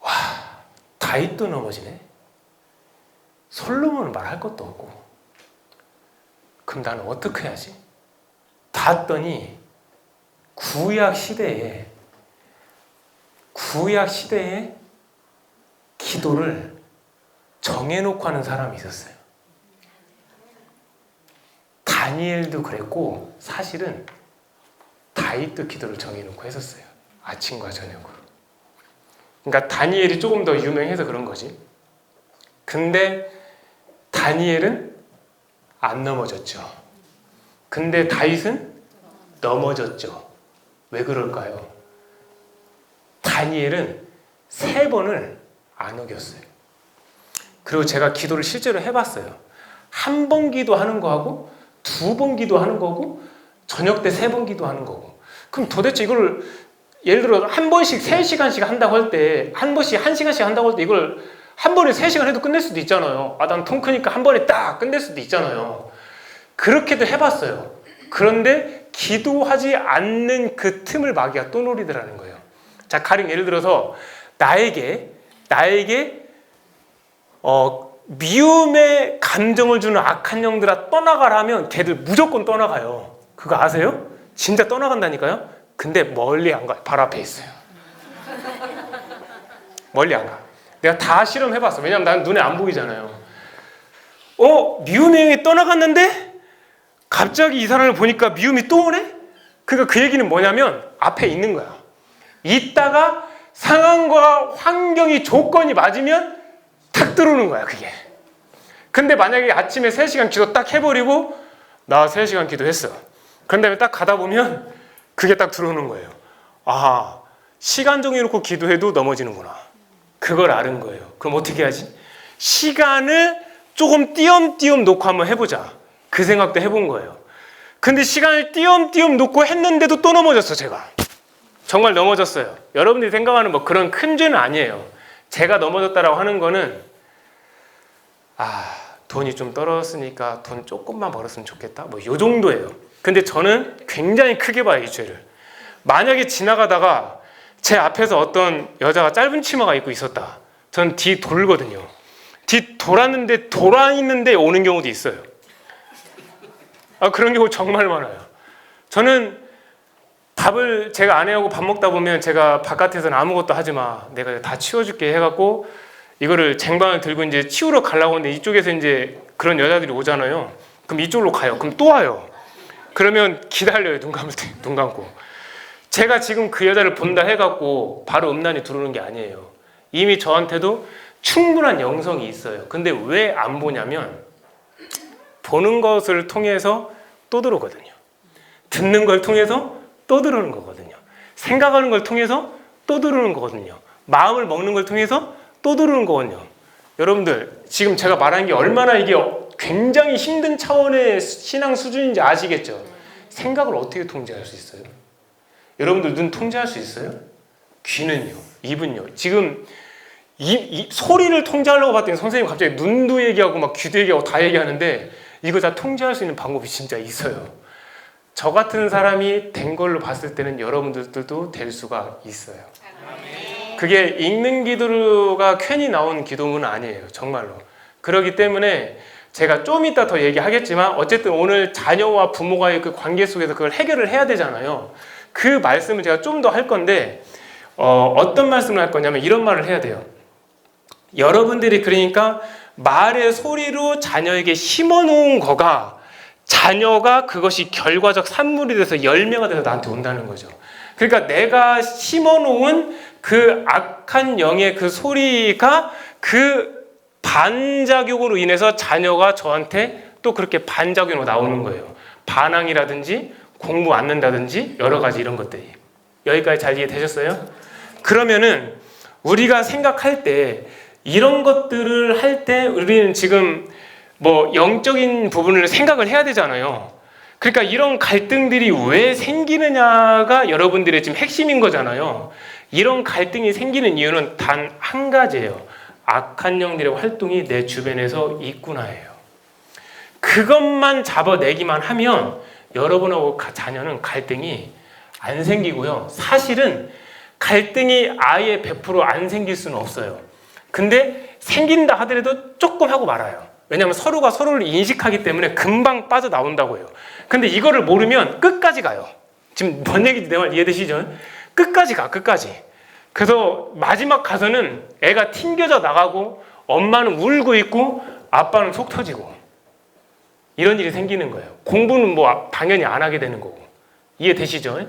와, 다윗도 넘어지네. 솔로몬은 말할 것도 없고. 그럼 나는 어떻게 해야지? 봤더니 구약 시대에 기도를 정해놓고 하는 사람이 있었어요. 다니엘도 그랬고 사실은 다윗도 기도를 정해놓고 했었어요. 아침과 저녁으로. 그러니까 다니엘이 조금 더 유명해서 그런 거지. 근데 다니엘은 안 넘어졌죠. 근데 다윗은 넘어졌죠. 왜 그럴까요? 다니엘은 3번을 안 어겼어요. 그리고 제가 기도를 실제로 해봤어요. 1번 기도하는 거하고 2번 기도하는 거고 저녁 때 3번 기도하는 거고. 그럼 도대체 이걸 예를 들어 한 번씩 3시간씩 한다고 할 때, 한 번씩 1시간씩 한다고 할 때 이걸 한 번에 3시간 해도 끝낼 수도 있잖아요. 아, 난 통 크니까 한 번에 딱 끝낼 수도 있잖아요. 그렇게도 해봤어요. 그런데 기도하지 않는 그 틈을 마귀가 또 노리더라는 거예요. 자, 가령 예를 들어서 나에게 미움의 감정을 주는 악한 영들아 떠나가라 하면 걔들 무조건 떠나가요. 그거 아세요? 진짜 떠나간다니까요. 근데 멀리 안 가요. 바로 앞에 있어요. 멀리 안 가. 내가 다 실험해봤어. 왜냐면 난 눈에 안 보이잖아요. 미움의 영이 떠나갔는데 갑자기 이 사람을 보니까 미움이 또 오네? 그러니까 그 얘기는 뭐냐면 앞에 있는 거야. 있다가 상황과 환경이 조건이 맞으면 탁 들어오는 거야, 그게. 근데 만약에 아침에 3시간 기도 딱 해버리고 나 3시간 기도했어. 그런 다음에 딱 가다 보면 그게 딱 들어오는 거예요. 아, 시간 정해놓고 기도해도 넘어지는구나. 그걸 아는 거예요. 그럼 어떻게 하지? 시간을 조금 띄엄띄엄 놓고 한번 해보자. 그 생각도 해본 거예요. 근데 시간을 띄엄띄엄 놓고 했는데도 또 넘어졌어, 제가. 정말 넘어졌어요. 여러분들이 생각하는 뭐 그런 큰 죄는 아니에요. 제가 넘어졌다라고 하는 거는 돈이 좀 떨어졌으니까 돈 조금만 벌었으면 좋겠다. 뭐 요 정도예요. 근데 저는 굉장히 크게 봐요, 이 죄를. 만약에 지나가다가 제 앞에서 어떤 여자가 짧은 치마가 입고 있었다. 전 뒤 돌거든요. 뒤 돌았는데 돌아있는데 오는 경우도 있어요. 그런 경우 정말 많아요. 저는 밥을 제가 아내하고 밥 먹다 보면 제가 바깥에서는 아무것도 하지 마. 내가 다 치워줄게 해갖고 이거를 쟁반을 들고 이제 치우러 가려고 하는데 이쪽에서 이제 그런 여자들이 오잖아요. 그럼 이쪽으로 가요. 그럼 또 와요. 그러면 기다려요. 눈 감을 때. 눈 감고. 제가 지금 그 여자를 본다 해갖고 바로 음란이 들어오는 게 아니에요. 이미 저한테도 충분한 영성이 있어요. 근데 왜 안 보냐면 보는 것을 통해서 또 들어오거든요. 듣는 걸 통해서 또 들어오는 거거든요. 생각하는 걸 통해서 또 들어오는 거거든요. 마음을 먹는 걸 통해서 또 들어오는 거거든요. 여러분들 지금 제가 말한 게 얼마나 이게 굉장히 힘든 차원의 신앙 수준인지 아시겠죠? 생각을 어떻게 통제할 수 있어요? 여러분들 눈 통제할 수 있어요? 귀는요? 입은요? 지금 이 소리를 통제하려고 봤더니 선생님 갑자기 눈도 얘기하고 막 귀도 얘기하고 다 얘기하는데 이거 다 통제할 수 있는 방법이 진짜 있어요. 저 같은 사람이 된 걸로 봤을 때는 여러분들도 될 수가 있어요. 그게 읽는 기도가 괜히 나온 기도문은 아니에요. 정말로. 그렇기 때문에 제가 좀 이따 더 얘기하겠지만 어쨌든 오늘 자녀와 부모와의 그 관계 속에서 그걸 해결을 해야 되잖아요. 그 말씀을 제가 좀 더 할 건데 어떤 말씀을 할 거냐면 이런 말을 해야 돼요. 여러분들이 그러니까 말의 소리로 자녀에게 심어놓은 거가 자녀가 그것이 결과적 산물이 돼서 열매가 돼서 나한테 온다는 거죠. 그러니까 내가 심어놓은 그 악한 영의 그 소리가 그 반작용으로 인해서 자녀가 저한테 또 그렇게 반작용으로 나오는 거예요. 반항이라든지 공부 안 는다든지 여러 가지 이런 것들이. 여기까지 잘 이해되셨어요? 그러면은 우리가 생각할 때 이런 것들을 할 때 우리는 지금 뭐 영적인 부분을 생각을 해야 되잖아요. 그러니까 이런 갈등들이 왜 생기느냐가 여러분들의 지금 핵심인 거잖아요. 이런 갈등이 생기는 이유는 단 한 가지예요. 악한 영들의 활동이 내 주변에서 있구나예요. 그것만 잡아내기만 하면 여러분하고 자녀는 갈등이 안 생기고요. 사실은 갈등이 아예 100% 안 생길 수는 없어요. 근데 생긴다 하더라도 조금 하고 말아요. 왜냐하면 서로가 서로를 인식하기 때문에 금방 빠져나온다고 해요. 근데 이거를 모르면 끝까지 가요. 지금 뭔 얘기인지 내 말 이해되시죠? 끝까지 가, 끝까지. 그래서 마지막 가서는 애가 튕겨져 나가고 엄마는 울고 있고 아빠는 속 터지고 이런 일이 생기는 거예요. 공부는 뭐 당연히 안 하게 되는 거고. 이해되시죠?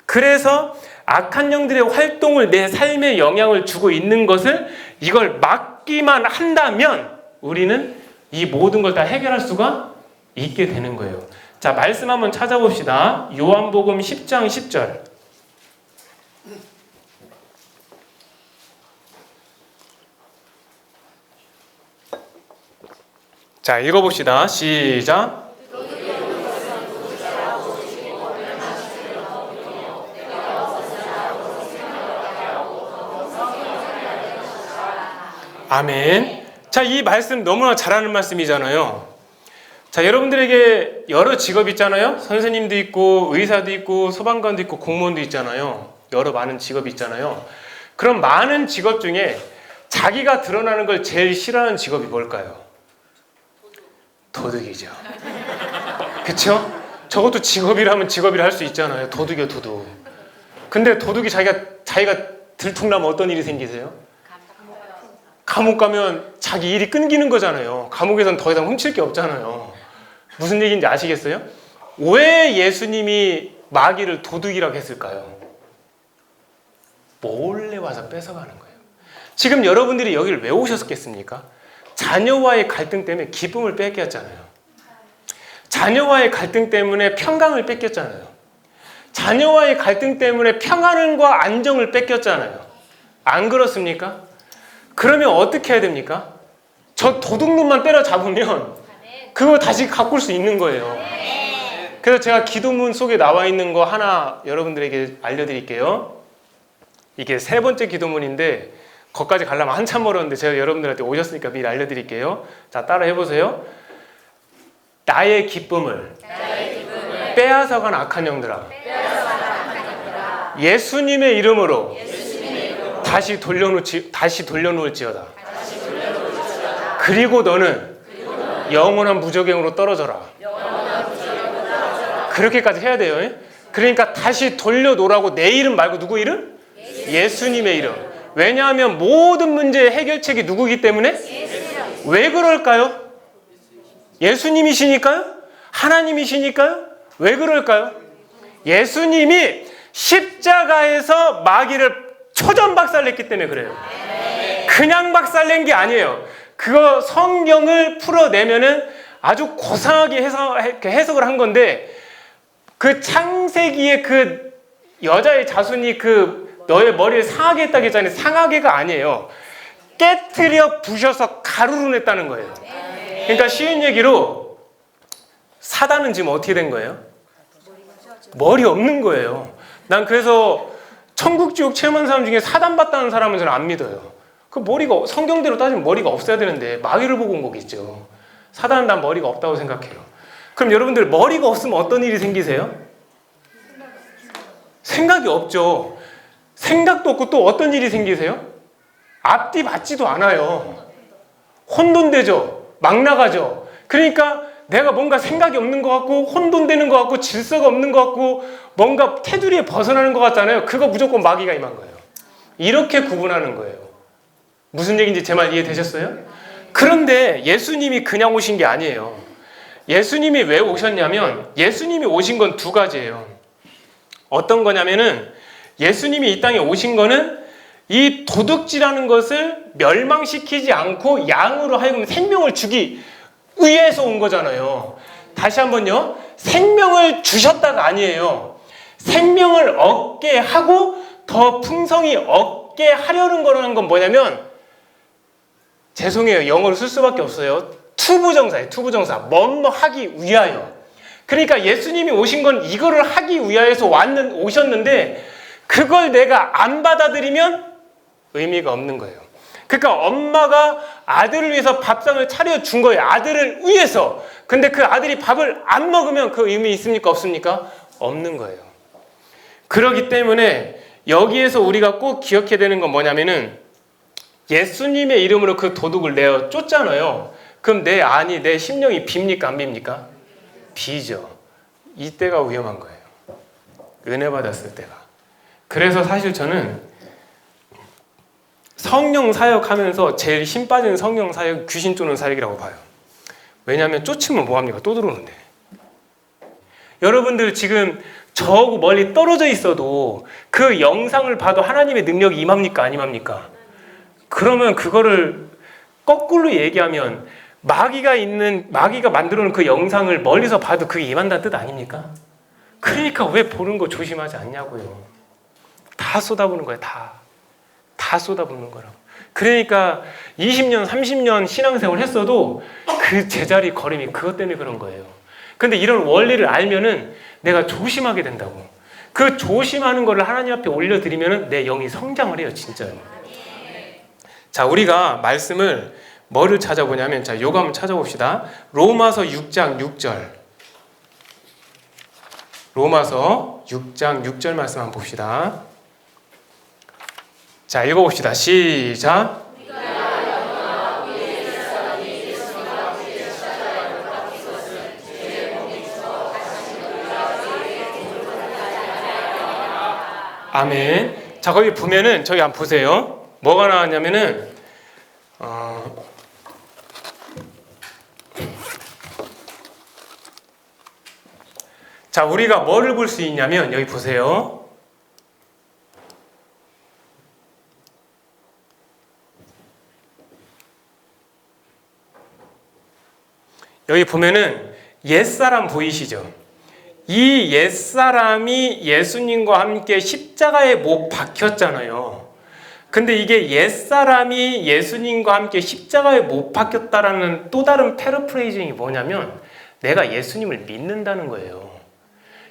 그래서 악한 영들의 활동을 내 삶에 영향을 주고 있는 것을 이걸 막기만 한다면 우리는 이 모든 걸 다 해결할 수가 있게 되는 거예요. 자, 말씀 한번 찾아봅시다. 요한복음 10장 10절. 자, 읽어봅시다. 시작. 아멘. 자, 이 말씀 너무나 잘하는 말씀이잖아요. 자, 여러분들에게 여러 직업 있잖아요. 선생님도 있고 의사도 있고 소방관도 있고 공무원도 있잖아요. 여러 많은 직업이 있잖아요. 그럼 많은 직업 중에 자기가 드러나는 걸 제일 싫어하는 직업이 뭘까요? 도둑이죠. 그쵸? 저것도 직업이라면 직업이라 할 수 있잖아요. 도둑이요, 도둑. 근데 도둑이 자기가 들통나면 어떤 일이 생기세요? 감옥 가면 자기 일이 끊기는 거잖아요. 감옥에선 더 이상 훔칠 게 없잖아요. 무슨 얘기인지 아시겠어요? 왜 예수님이 마귀를 도둑이라고 했을까요? 몰래 와서 뺏어가는 거예요. 지금 여러분들이 여기를 왜 오셨겠습니까? 자녀와의 갈등 때문에 기쁨을 뺏겼잖아요. 자녀와의 갈등 때문에 평강을 뺏겼잖아요. 자녀와의 갈등 때문에 평안과 안정을 뺏겼잖아요. 안 그렇습니까? 그러면 어떻게 해야 됩니까? 저 도둑놈만 때려잡으면 그거 다시 가꿀 수 있는 거예요. 그래서 제가 기도문 속에 나와 있는 거 하나 여러분들에게 알려드릴게요. 이게 3번째 기도문인데 거기까지 가려면 한참 멀었는데 제가 여러분들한테 오셨으니까 미리 알려드릴게요. 자, 따라 해보세요. 나의 기쁨을 빼앗아간 악한 영들아, 예수님의 이름으로 다시 돌려놓을지어다. 그리고 너는 영원한 무저갱으로 떨어져라. 그렇게까지 해야 돼요. 그러니까 다시 돌려놓으라고. 내 이름 말고 누구 이름? 예수님의 이름. 왜냐하면 모든 문제의 해결책이 누구이기 때문에? 왜 그럴까요? 예수님이시니까요? 하나님이시니까요? 왜 그럴까요? 예수님이 십자가에서 마귀를 초전박살냈기 때문에 그래요. 그냥 박살낸 게 아니에요. 그거 성경을 풀어내면은 아주 고상하게 해석을 한 건데, 그 창세기에 그 여자의 자손이 그 너의 머리를 상하게 했다고 했잖아요. 상하게가 아니에요. 깨트려 부셔서 가루로 냈다는 거예요. 그러니까 쉬운 얘기로 사단은 지금 어떻게 된 거예요? 머리 없는 거예요. 난 그래서 천국 지옥 체험한 사람 중에 사단 받다는 사람은 저는 안 믿어요. 그 머리가 성경대로 따지면 머리가 없어야 되는데 마귀를 보고 온 거겠죠. 사단은 난 머리가 없다고 생각해요. 그럼 여러분들 머리가 없으면 어떤 일이 생기세요? 생각이 없죠. 생각도 없고 또 어떤 일이 생기세요? 앞뒤 맞지도 않아요. 혼돈되죠. 막 나가죠. 그러니까 내가 뭔가 생각이 없는 것 같고 혼돈되는 것 같고 질서가 없는 것 같고 뭔가 테두리에 벗어나는 것 같잖아요. 그거 무조건 마귀가 임한 거예요. 이렇게 구분하는 거예요. 무슨 얘기인지 제 말 이해되셨어요? 그런데 예수님이 그냥 오신 게 아니에요. 예수님이 왜 오셨냐면 예수님이 오신 건 두 가지예요. 어떤 거냐면은 예수님이 이 땅에 오신 거는 이 도둑질하는 것을 멸망시키지 않고 양으로 하여금 생명을 주기 위해서 온 거잖아요. 다시 한번요. 생명을 주셨다가 아니에요. 생명을 얻게 하고 더 풍성히 얻게 하려는 거라는 건 뭐냐면 죄송해요. 영어로 쓸 수밖에 없어요. 투부정사예요. 투부정사. 뭐뭐 하기 위하여. 그러니까 예수님이 오신 건 이거를 하기 위하여서 오셨는데 그걸 내가 안 받아들이면 의미가 없는 거예요. 그러니까 엄마가 아들을 위해서 밥상을 차려준 거예요. 아들을 위해서. 근데 그 아들이 밥을 안 먹으면 그 의미 있습니까? 없습니까? 없는 거예요. 그렇기 때문에 여기에서 우리가 꼭 기억해야 되는 건 뭐냐면은 예수님의 이름으로 그 도둑을 내어 쫓잖아요. 그럼 내 심령이 빕니까? 안 빕니까? 비죠. 이때가 위험한 거예요. 은혜 받았을 때가. 그래서 사실 저는 성령 사역하면서 제일 힘 빠진 성령 사역 귀신 쫓는 사역이라고 봐요. 왜냐하면 쫓으면 뭐합니까? 또 들어오는데. 여러분들 지금 저하고 멀리 떨어져 있어도 그 영상을 봐도 하나님의 능력이 임합니까? 안 임합니까? 그러면 그거를 거꾸로 얘기하면 마귀가 만들어 놓은 그 영상을 멀리서 봐도 그게 임한다는 뜻 아닙니까? 그러니까 왜 보는 거 조심하지 않냐고요. 다 쏟아부는 거예요. 다 쏟아붓는 거라고. 그러니까 20년, 30년 신앙생활 했어도 그 제자리 걸음이 그것 때문에 그런 거예요. 근데 이런 원리를 알면은 내가 조심하게 된다고. 그 조심하는 거를 하나님 앞에 올려드리면은 내 영이 성장을 해요, 진짜로. 자, 우리가 말씀을 뭐를 찾아보냐면, 자, 요거 한번 찾아봅시다. 로마서 6장 6절. 로마서 6장 6절 말씀 한번 봅시다. 자, 읽어봅시다. 시작. 아멘. 자, 거기 보면은 저기 한번 보세요. 뭐가 나왔냐면은 자, 우리가 뭐를 볼 수 있냐면 여기 보세요. 여기 보면은 옛사람 보이시죠? 이 옛사람이 예수님과 함께 십자가에 못 박혔잖아요. 근데 이게 옛사람이 예수님과 함께 십자가에 못 박혔다라는 또 다른 패러프레이징이 뭐냐면 내가 예수님을 믿는다는 거예요.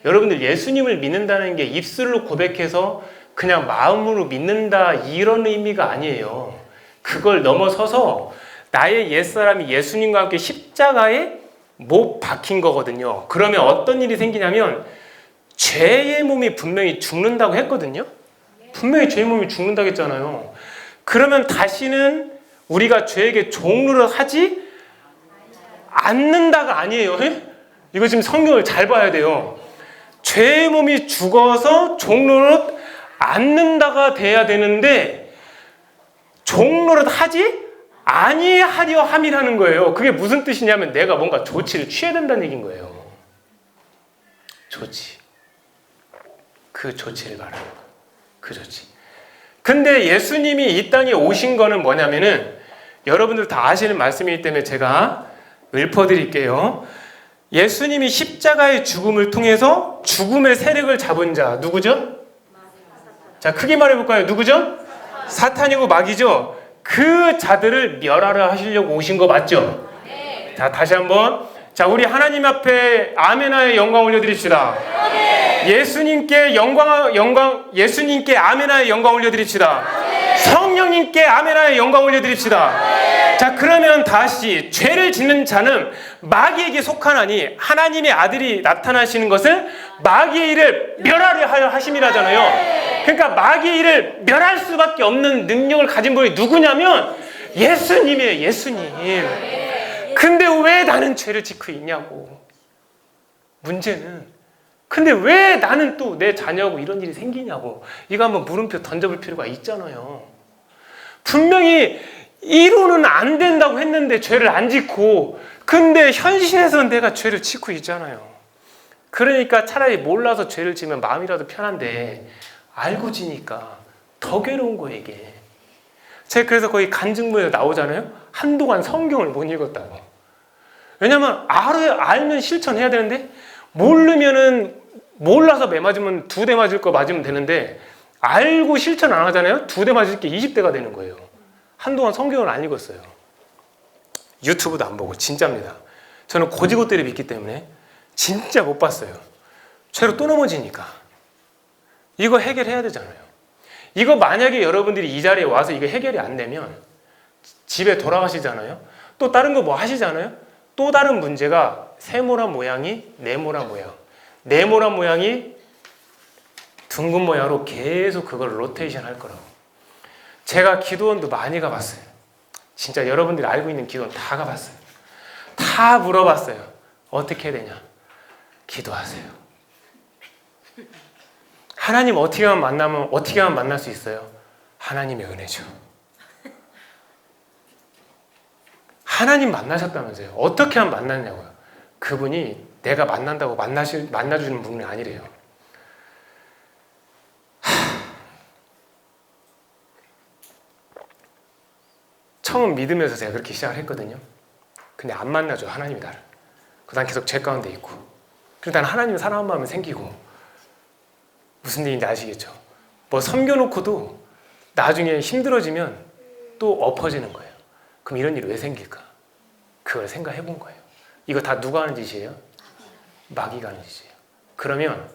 여러분들 예수님을 믿는다는 게 입술로 고백해서 그냥 마음으로 믿는다 이런 의미가 아니에요. 그걸 넘어서서 나의 옛사람이 예수님과 함께 십자가에 못 박힌 거거든요. 그러면 어떤 일이 생기냐면 죄의 몸이 분명히 죽는다고 했거든요. 분명히 죄의 몸이 죽는다고 했잖아요. 그러면 다시는 우리가 죄에게 종노릇 하지 않는다가 아니에요. 이거 지금 성경을 잘 봐야 돼요. 죄의 몸이 죽어서 종노릇 않는다가 돼야 되는데 종노릇 하지 아니하려 함이라는 거예요. 그게 무슨 뜻이냐면 내가 뭔가 조치를 취해야 된다는 얘기인 거예요. 조치. 그 조치를 말하는 거예요. 그 조치. 근데 예수님이 이 땅에 오신 거는 뭐냐면은 여러분들 다 아시는 말씀이기 때문에 제가 읊어드릴게요. 예수님이 십자가의 죽음을 통해서 죽음의 세력을 잡은 자 누구죠? 자, 크게 말해볼까요? 누구죠? 사탄이고 마귀죠? 그 자들을 멸하려 하시려고 오신 거 맞죠? 네. 자, 다시 한번. 자, 우리 하나님 앞에 아멘하의 영광 올려드립시다. 예수님께 예수님께 아멘하의 영광 올려드립시다. 성령님께 아멘하의 영광 올려드립시다. 자, 그러면 다시 죄를 짓는 자는 마귀에게 속하나니 하나님의 아들이 나타나시는 것은 마귀의 일을 멸하려 하여 하심이라잖아요. 그러니까 마귀의 일을 멸할 수밖에 없는 능력을 가진 분이 누구냐면 예수님이에요. 예수님. 근데 왜 나는 죄를 짓고 있냐고. 문제는 근데 왜 나는 또 내 자녀하고 이런 일이 생기냐고. 이거 한번 물음표 던져볼 필요가 있잖아요. 분명히 이로는 안 된다고 했는데 죄를 안 짓고, 근데 현실에서는 내가 죄를 짓고 있잖아요. 그러니까 차라리 몰라서 죄를 지면 마음이라도 편한데 알고 지니까 더 괴로운 거예요, 이게. 제가 그래서 거의 간증문에 나오잖아요. 한동안 성경을 못 읽었다고. 왜냐면 알면 실천해야 되는데, 모르면은 몰라서 매 맞으면 2대 맞을 거 맞으면 되는데, 알고 실천 안 하잖아요. 2대 맞을 게 20대가 되는 거예요. 한동안 성경을 안 읽었어요. 유튜브도 안 보고. 진짜입니다. 저는 고지고대를 믿기 때문에 진짜 못 봤어요. 죄로 또 넘어지니까. 이거 해결해야 되잖아요. 이거 만약에 여러분들이 이 자리에 와서 이거 해결이 안 되면 집에 돌아가시잖아요. 또 다른 거 뭐 하시잖아요. 또 다른 문제가 세모란 모양이 네모란 모양, 네모란 모양이 둥근 모양으로 계속 그걸 로테이션 할 거라고. 제가 기도원도 많이 가봤어요. 진짜 여러분들이 알고 있는 기도원 다 가봤어요. 다 물어봤어요. 어떻게 해야 되냐? 기도하세요. 하나님 어떻게 하면 만날 수 있어요? 하나님의 은혜죠. 하나님 만나셨다면서요. 어떻게 하면 만났냐고요. 그분이 내가 만난다고 만나주는 분이 아니래요. 처음 믿으면서 제가 그렇게 시작을 했거든요. 근데 안 만나줘, 하나님이 나를. 그래서 난 계속 죄 가운데 있고. 그래서 난 하나님을 사랑하는 마음이 생기고. 무슨 얘기인지 아시겠죠? 뭐 섬겨놓고도 나중에 힘들어지면 또 엎어지는 거예요. 그럼 이런 일이 왜 생길까? 그걸 생각해 본 거예요. 이거 다 누가 하는 짓이에요? 마귀가 하는 짓이에요. 그러면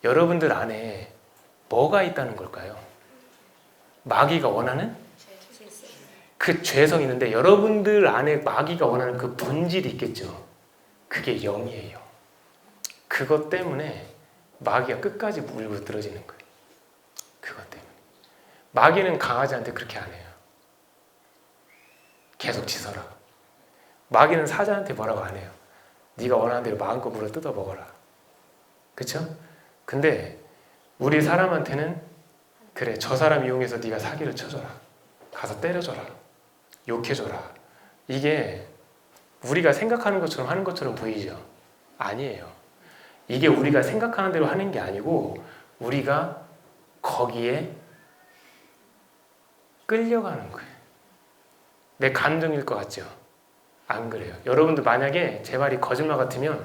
여러분들 안에 뭐가 있다는 걸까요? 마귀가 원하는 그 죄성이 있는데, 여러분들 안에 마귀가 원하는 그 본질이 있겠죠. 그게 영이에요. 그것 때문에 마귀가 끝까지 물고 들어지는 거예요. 그것 때문에. 마귀는 강아지한테 그렇게 안 해요. 계속 짖어라. 마귀는 사자한테 뭐라고 안 해요. 네가 원하는 대로 마음껏 물어 뜯어 먹어라. 그쵸? 근데 우리 사람한테는 그래, 저 사람 이용해서 네가 사기를 쳐줘라. 가서 때려줘라. 욕해줘라. 이게 우리가 생각하는 것처럼 하는 것처럼 보이죠? 아니에요. 이게 우리가 생각하는 대로 하는 게 아니고 우리가 거기에 끌려가는 거예요. 내 감정일 것 같죠? 안 그래요. 여러분들 만약에 제 말이 거짓말 같으면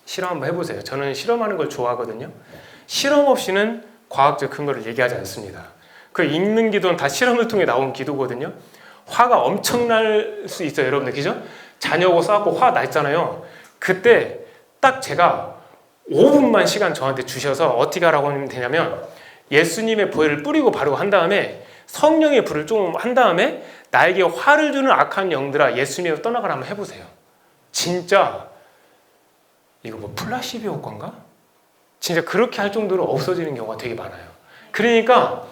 실험 한번 해보세요. 저는 실험하는 걸 좋아하거든요. 실험 없이는 과학적 근거를 얘기하지 않습니다. 그 읽는 기도는 다 실험을 통해 나온 기도거든요. 화가 엄청날 수 있어요, 여러분들. 그죠? 자녀하고 싸우고 화 났잖아요. 그때 딱 제가 5분만 시간 저한테 주셔서 어떻게 하라고 하면 되냐면, 예수님의 보혈을 뿌리고 바르고 한 다음에 성령의 불을 좀 한 다음에 나에게 화를 주는 악한 영들아 예수님으로 떠나가라 한번 해보세요. 진짜 이거 뭐 플라시보 효과인가? 진짜 그렇게 할 정도로 없어지는 경우가 되게 많아요. 그러니까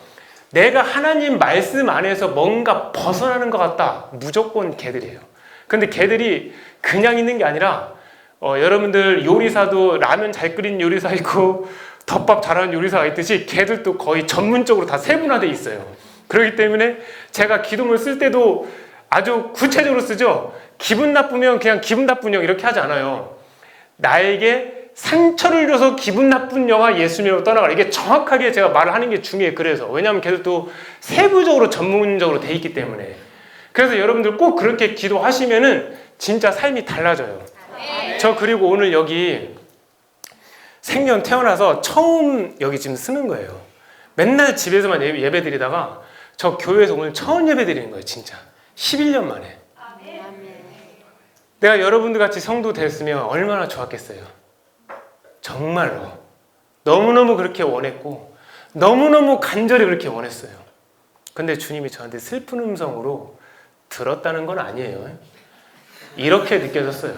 내가 하나님 말씀 안에서 뭔가 벗어나는 것 같다, 무조건 걔들이에요. 근데 걔들이 그냥 있는 게 아니라 여러분들 요리사도 라면 잘 끓이는 요리사 있고 덮밥 잘하는 요리사가 있듯이 걔들도 거의 전문적으로 다 세분화되어 있어요. 그렇기 때문에 제가 기도문을 쓸 때도 아주 구체적으로 쓰죠. 기분 나쁘면 그냥 기분 나쁜 영 이렇게 하지 않아요. 나에게 상처를 줘서 기분 나쁜 영아 예수님으로 떠나가라. 이게 정확하게 제가 말을 하는 게 중요해요. 그래서 왜냐하면 걔들도 세부적으로 전문적으로 돼 있기 때문에. 그래서 여러분들 꼭 그렇게 기도하시면은 진짜 삶이 달라져요. 저 그리고 오늘 여기 생전 태어나서 처음 여기 지금 쓰는 거예요. 맨날 집에서만 예배 드리다가 저 교회에서 오늘 처음 예배 드리는 거예요. 진짜 11년 만에. 내가 여러분들 같이 성도 됐으면 얼마나 좋았겠어요. 정말로 너무너무 그렇게 원했고 너무너무 간절히 그렇게 원했어요. 근데 주님이 저한테 슬픈 음성으로 들었다는 건 아니에요. 이렇게 느껴졌어요.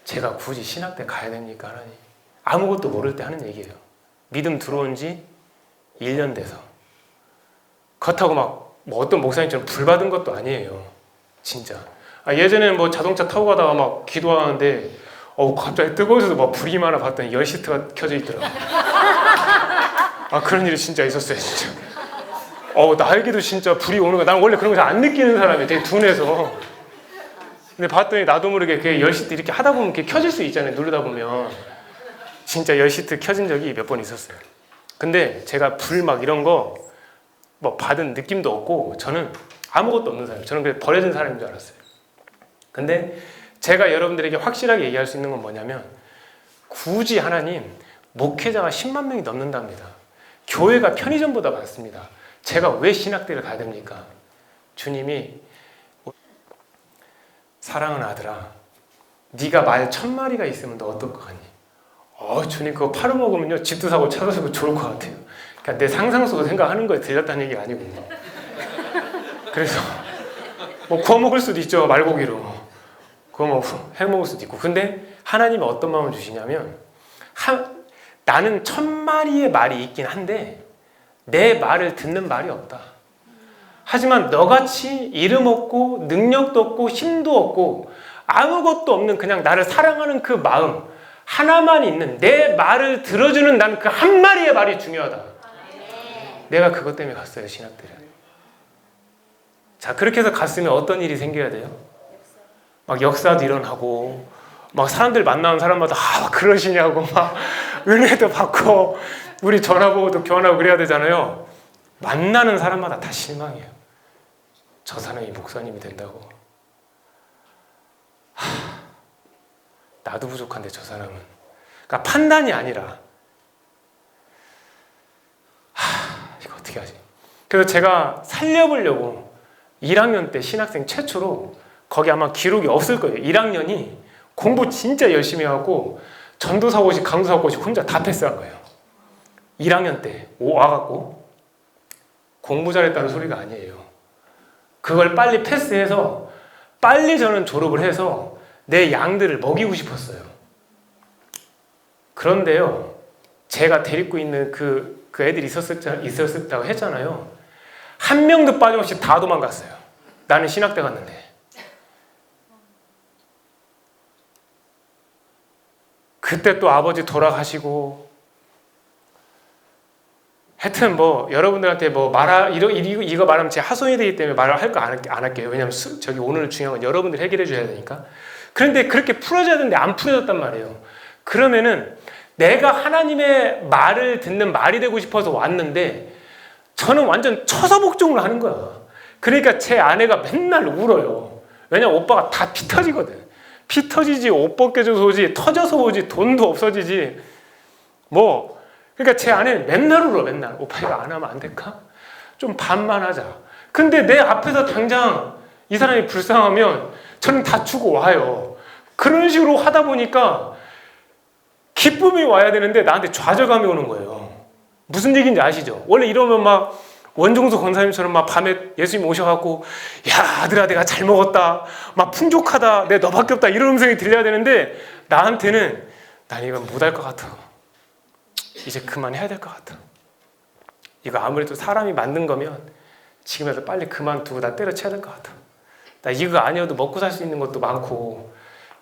제가 굳이 신학대 가야 됩니까, 하나님? 아무것도 모를 때 하는 얘기예요. 믿음 들어온 지 1년 돼서. 그렇다고 막 뭐 어떤 목사님처럼 불 받은 것도 아니에요. 진짜. 예전에는 뭐 자동차 타고 가다가 막 기도하는데 갑자기 뜨거워져서 막 불이 많아 봤더니 열시트가 켜져 있더라고요. 그런 일이 진짜 있었어요, 진짜. 나에게도 진짜 불이 오는 거야. 난 원래 그런 거 잘 안 느끼는 사람이에요. 되게 둔해서. 근데 봤더니 나도 모르게 그 열시트 이렇게 하다 보면 이렇게 켜질 수 있잖아요. 누르다 보면. 진짜 열시트 켜진 적이 몇 번 있었어요. 근데 제가 불 막 이런 거 뭐 받은 느낌도 없고 저는 아무것도 없는 사람이에요. 저는 그냥 버려진 사람인 줄 알았어요. 근데 제가 여러분들에게 확실하게 얘기할 수 있는 건 뭐냐면 굳이 하나님 목회자가 10만 명이 넘는답니다. 교회가 편의점보다 많습니다. 제가 왜 신학대를 가야 됩니까? 주님이 사랑하는 아들아, 네가 말 1000마리가 있으면 너 어떨 것 같니? 주님 그거 팔아먹으면요 집도 사고 차도 사고 좋을 것 같아요. 그러니까 내 상상 속으로 생각하는 거에 들렸다는 얘기가 아니고. 그래서 뭐 구워 먹을 수도 있죠. 말고기로 구워 해 먹을 수도 있고. 근데 하나님은 어떤 마음을 주시냐면 나는 1000마리의 말이 있긴 한데 내 말을 듣는 말이 없다. 하지만 너같이 이름 없고 능력도 없고 힘도 없고 아무것도 없는 그냥 나를 사랑하는 그 마음 하나만 있는 내 말을 들어주는 난 그 한 마리의 말이 중요하다. 내가 그것 때문에 갔어요, 신학대를. 자, 그렇게 해서 갔으면 어떤 일이 생겨야 돼요? 막 역사도 일어나고 막 사람들 만나는 사람마다 그러시냐고 막 은혜도 받고 우리 전화번호도 교환하고 그래야 되잖아요. 만나는 사람마다 다 실망해요. 저 사람이 목사님이 된다고. 나도 부족한데 저 사람은. 그러니까 판단이 아니라 이거 어떻게 하지? 그래서 제가 살려보려고 1학년 때 신학생 최초로 거기 아마 기록이 없을 거예요. 1학년이 공부 진짜 열심히 하고 전도사고시 강도사고시 혼자 다 패스한 거예요. 1학년 때 와갖고 공부 잘했다는 소리가 아니에요. 그걸 빨리 패스해서 빨리 저는 졸업을 해서 내 양들을 먹이고 싶었어요. 그런데요, 제가 데리고 있는 그 애들이 있었다고 했잖아요. 한 명도 빠짐없이 다 도망갔어요. 나는 신학대 갔는데. 그때 또 아버지 돌아가시고 하여튼 뭐 여러분들한테 뭐 이거 말하면 제 하소연이 되기 때문에 말을 할거 안 할게요. 왜냐면 저기 오늘 중요한 건 여러분들이 해결해 줘야 되니까. 그런데 그렇게 풀어줘야 되는데 안 풀어졌단 말이에요. 그러면은 내가 하나님의 말을 듣는 말이 되고 싶어서 왔는데 저는 완전 처사복종을 하는 거야. 그러니까 제 아내가 맨날 울어요. 왜냐면 오빠가 다 피 터지거든. 피 터지지, 옷 벗겨져서 오지, 터져서 오지, 돈도 없어지지. 뭐 그러니까 제 아내는 맨날 울어. 맨날 오빠 이거 안 하면 안 될까? 좀 반만 하자. 근데 내 앞에서 당장 이 사람이 불쌍하면 저는 다 주고 와요. 그런 식으로 하다 보니까 기쁨이 와야 되는데 나한테 좌절감이 오는 거예요. 무슨 얘기인지 아시죠? 원래 이러면 막 원종수 권사님처럼 막 밤에 예수님 오셔갖고 야 아들아 내가 잘 먹었다 막 풍족하다 내 너밖에 없다 이런 음성이 들려야 되는데 나한테는 난 이건 못할 것 같아. 이제 그만해야 될 것 같아. 이거 아무래도 사람이 만든 거면 지금이라도 빨리 그만두고 나 때려쳐야 될 것 같아. 나 이거 아니어도 먹고 살 수 있는 것도 많고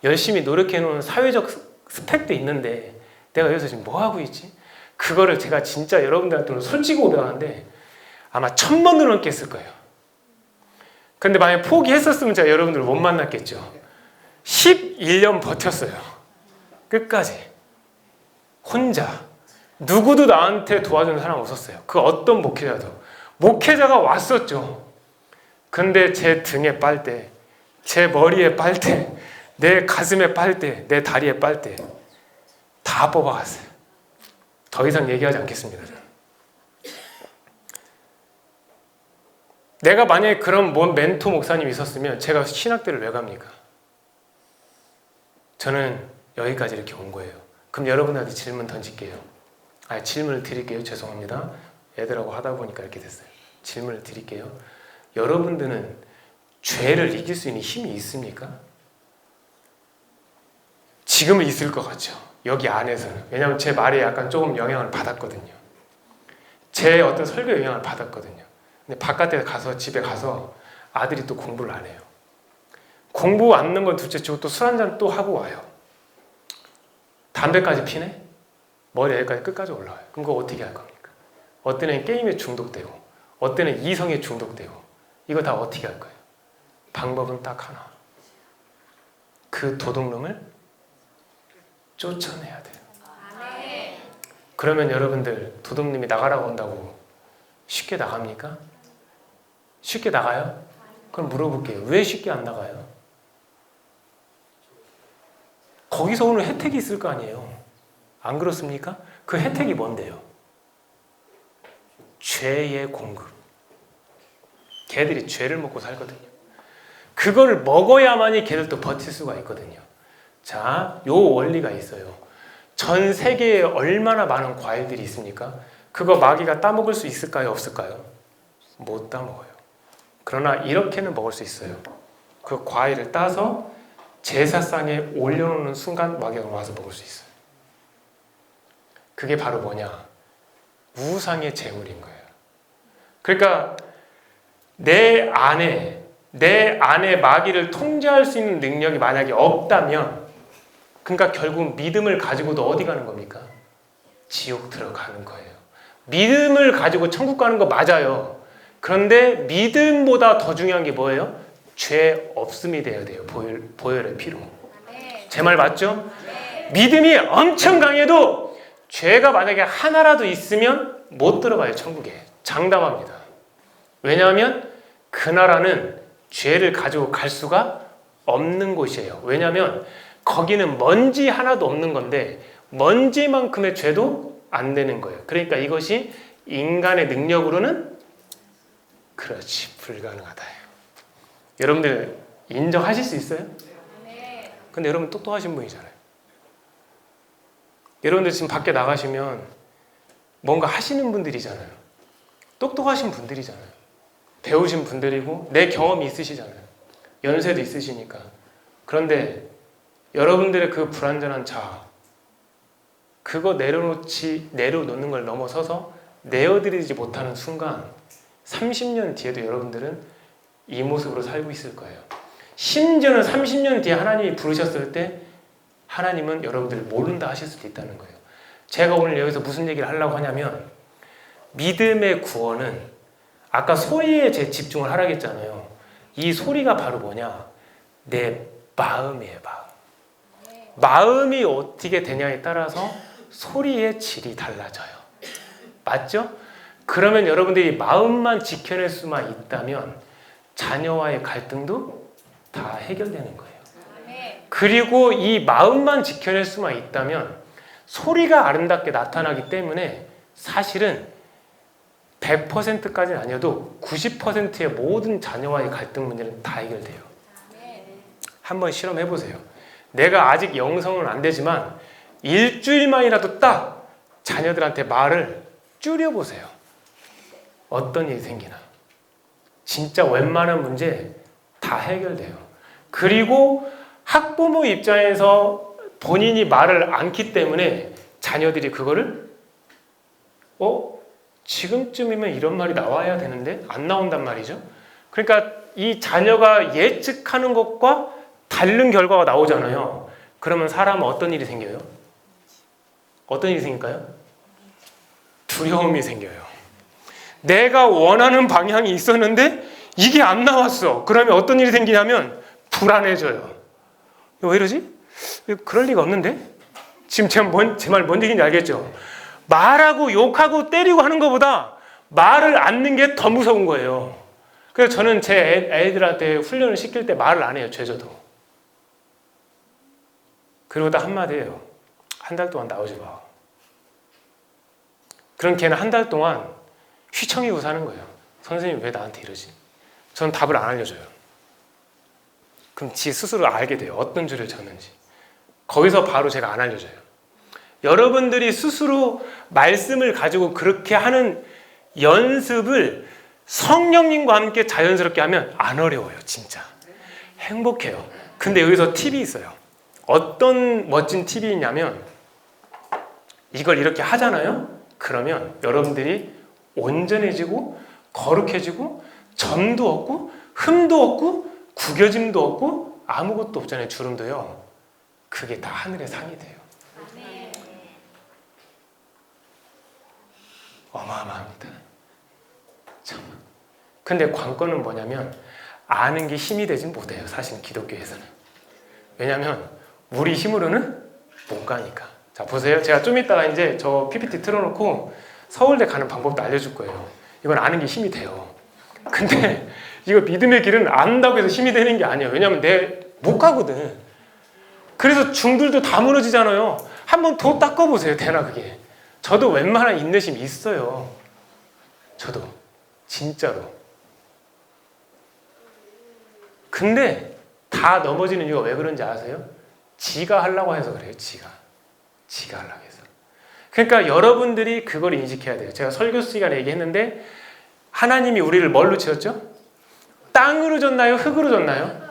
열심히 노력해놓은 사회적 스펙도 있는데 내가 여기서 지금 뭐하고 있지? 그거를 제가 진짜 여러분들한테 솔직히 고백하는데 아마 1000번도 넘게 했을 거예요. 근데 만약에 포기했었으면 제가 여러분들을 못 만났겠죠. 11년 버텼어요. 끝까지. 혼자. 누구도 나한테 도와주는 사람 없었어요. 그 어떤 목회자도. 목회자가 왔었죠. 근데 제 등에 빨대, 제 머리에 빨대, 내 가슴에 빨대, 내 다리에 빨대 다 뽑아갔어요. 더 이상 얘기하지 않겠습니다. 저는. 내가 만약에 그런 멘토 목사님이 있었으면 제가 신학대를 왜 갑니까? 저는 여기까지 이렇게 온 거예요. 그럼 여러분한테 질문 던질게요. 질문을 드릴게요. 죄송합니다. 애들하고 하다 보니까 이렇게 됐어요. 질문을 드릴게요. 여러분들은 죄를 이길 수 있는 힘이 있습니까? 지금은 있을 것 같죠. 여기 안에서는. 왜냐하면 제 말에 약간 조금 영향을 받았거든요. 제 어떤 설교에 영향을 받았거든요. 근데 바깥에 가서 집에 가서 아들이 또 공부를 안 해요. 공부 안 하는 건 둘째치고 또 술 한잔 또 하고 와요. 담배까지 피네? 머리 여기까지 끝까지 올라와요. 그럼 그거 어떻게 할 겁니까? 어때는 게임에 중독되고 어때는 이성에 중독되고 이거 다 어떻게 할 거예요? 방법은 딱 하나. 그 도둑놈을 쫓아내야 돼요. 그러면 여러분들 도둑님이 나가라고 한다고 쉽게 나갑니까? 쉽게 나가요? 그럼 물어볼게요. 왜 쉽게 안 나가요? 거기서 오는 혜택이 있을 거 아니에요. 안 그렇습니까? 그 혜택이 뭔데요? 죄의 공급. 걔들이 죄를 먹고 살거든요. 그걸 먹어야만이 걔들도 버틸 수가 있거든요. 자, 요 원리가 있어요. 전 세계에 얼마나 많은 과일들이 있습니까? 그거 마귀가 따먹을 수 있을까요? 없을까요? 못 따먹어요. 그러나 이렇게는 먹을 수 있어요. 그 과일을 따서 제사상에 올려놓는 순간 마귀가 와서 먹을 수 있어요. 그게 바로 뭐냐? 우상의 제물인 거예요. 그러니까 내 안에 마귀를 통제할 수 있는 능력이 만약에 없다면, 그러니까 결국 믿음을 가지고도 어디 가는 겁니까? 지옥 들어가는 거예요. 믿음을 가지고 천국 가는 거 맞아요. 그런데 믿음보다 더 중요한 게 뭐예요? 죄 없음이 돼야 돼요. 보혈의 피로. 제 말 맞죠? 믿음이 엄청 강해도 죄가 만약에 하나라도 있으면 못 들어가요. 천국에. 장담합니다. 왜냐하면 그 나라는 죄를 가지고 갈 수가 없는 곳이에요. 왜냐하면 거기는 먼지 하나도 없는 건데 먼지만큼의 죄도 안 되는 거예요. 그러니까 이것이 인간의 능력으로는 그렇지 불가능하다. 여러분들 인정하실 수 있어요? 근데 여러분 똑똑하신 분이잖아요. 여러분들 지금 밖에 나가시면 뭔가 하시는 분들이잖아요. 똑똑하신 분들이잖아요. 배우신 분들이고 내 경험이 있으시잖아요. 연세도 있으시니까. 그런데 여러분들의 그 불완전한 자아, 그거 내려놓는 걸 넘어서서 내어드리지 못하는 순간 30년 뒤에도 여러분들은 이 모습으로 살고 있을 거예요. 심지어는 30년 뒤에 하나님이 부르셨을 때 하나님은 여러분들을 모른다 하실 수도 있다는 거예요. 제가 오늘 여기서 무슨 얘기를 하려고 하냐면, 믿음의 구원은 아까 소리에 제 집중을 하라고 했잖아요. 이 소리가 바로 뭐냐? 내 마음이에요. 마음이 어떻게 되냐에 따라서 소리의 질이 달라져요. 맞죠? 그러면 여러분들이 마음만 지켜낼 수만 있다면 자녀와의 갈등도 다 해결되는 거예요. 그리고 이 마음만 지켜낼 수만 있다면 소리가 아름답게 나타나기 때문에 사실은 100%까지는 아니어도 90%의 모든 자녀와의 갈등 문제는 다 해결돼요. 한번 실험해보세요. 내가 아직 영성은 안 되지만 일주일만이라도 딱 자녀들한테 말을 줄여보세요. 어떤 일이 생기나. 진짜 웬만한 문제 다 해결돼요. 그리고 학부모 입장에서 본인이 말을 않기 때문에 자녀들이 그거를 지금쯤이면 이런 말이 나와야 되는데 안 나온단 말이죠. 그러니까 이 자녀가 예측하는 것과 다른 결과가 나오잖아요. 그러면 사람은 어떤 일이 생겨요? 어떤 일이 생길까요? 두려움이 생겨요. 내가 원하는 방향이 있었는데 이게 안 나왔어. 그러면 어떤 일이 생기냐면 불안해져요. 왜 이러지? 그럴 리가 없는데? 지금 제 말 뭔 얘기인지 알겠죠? 말하고 욕하고 때리고 하는 것보다 말을 않는 게 더 무서운 거예요. 그래서 저는 제 애들한테 훈련을 시킬 때 말을 안 해요. 죄져도. 그리고 딱 한마디 해요. 한 달 동안 나오지 마. 그럼 걔는 한 달 동안 휘청이고 사는 거예요. 선생님 왜 나한테 이러지? 전 답을 안 알려줘요. 그럼 지 스스로 알게 돼요. 어떤 줄을 쳤는지. 거기서 바로 제가 안 알려줘요. 여러분들이 스스로 말씀을 가지고 그렇게 하는 연습을 성령님과 함께 자연스럽게 하면 안 어려워요. 진짜 행복해요. 근데 여기서 팁이 있어요. 어떤 멋진 팁이 있냐면, 이걸 이렇게 하잖아요. 그러면 여러분들이 온전해지고 거룩해지고 점도 없고 흠도 없고 구겨짐도 없고 아무것도 없잖아요. 주름도요. 그게 다 하늘의 상이 돼요. 어마어마합니다. 참. 근데 관건은 뭐냐면, 아는 게 힘이 되진 못해요. 사실 기독교에서는. 왜냐면 우리 힘으로는 못 가니까. 자, 보세요. 제가 좀 이따가 이제 저 PPT 틀어놓고 서울대 가는 방법도 알려줄 거예요. 이건 아는 게 힘이 돼요. 근데 이거 믿음의 길은 안다고 해서 힘이 되는 게 아니에요. 왜냐면 못 가거든. 그래서 중들도 다 무너지잖아요. 한번 더 닦아보세요. 되나 그게. 저도 웬만한 인내심이 있어요. 저도 진짜로. 근데 다 넘어지는 이유가 왜 그런지 아세요? 지가 하려고 해서 그래요. 지가 하려고 해서. 그러니까 여러분들이 그걸 인식해야 돼요. 제가 설교 시간에 얘기했는데, 하나님이 우리를 뭘로 지었죠? 땅으로 졌나요? 흙으로 졌나요?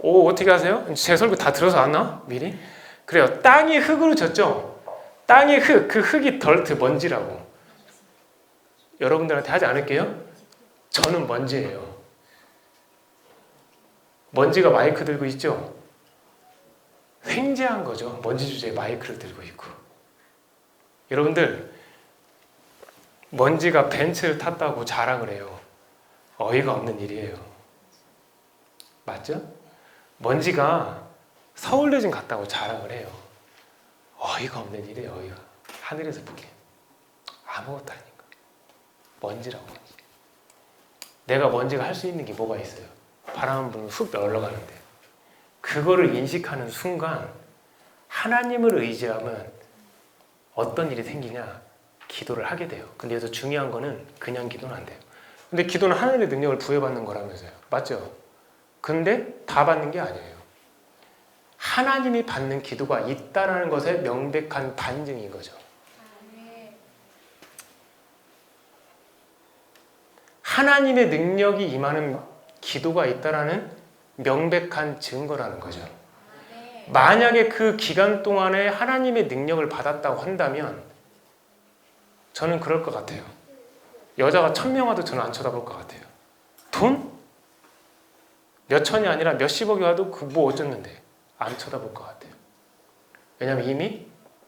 오, 어떻게 하세요? 제 설교 다 들어서 왔나? 미리? 그래요. 땅이 흙으로 졌죠? 땅이 흙, 그 흙이 덜트, 먼지라고. 여러분들한테 하지 않을게요? 저는 먼지예요. 먼지가 마이크 들고 있죠? 횡재한 거죠. 먼지 주제에 마이크를 들고 있고. 여러분들, 먼지가 벤츠를 탔다고 자랑을 해요. 어이가 없는 일이에요. 맞죠? 먼지가 서울대진 갔다고 자랑을 해요. 어이가 없는 일이에요. 어이가. 하늘에서 보기엔 아무것도 아니까. 먼지라고. 내가 먼지가 할 수 있는 게 뭐가 있어요? 바람 불면 훅 올라가는데, 그거를 인식하는 순간 하나님을 의지하면 어떤 일이 생기냐? 기도를 하게 돼요. 근데 여기서 중요한 거는 그냥 기도는 안 돼요. 근데 기도는 하나님의 능력을 부여받는 거라면서요. 맞죠? 근데 다 받는 게 아니에요. 하나님이 받는 기도가 있다라는 것의 명백한 반증인 거죠. 하나님의 능력이 임하는 기도가 있다라는 명백한 증거라는 거죠. 만약에 그 기간 동안에 하나님의 능력을 받았다고 한다면 저는 그럴 것 같아요. 여자가 1000명 와도 저는 안 쳐다볼 것 같아요. 돈? 몇 천이 아니라 몇십억이 와도 그 뭐 어쩌는데 안 쳐다볼 것 같아요. 왜냐하면 이미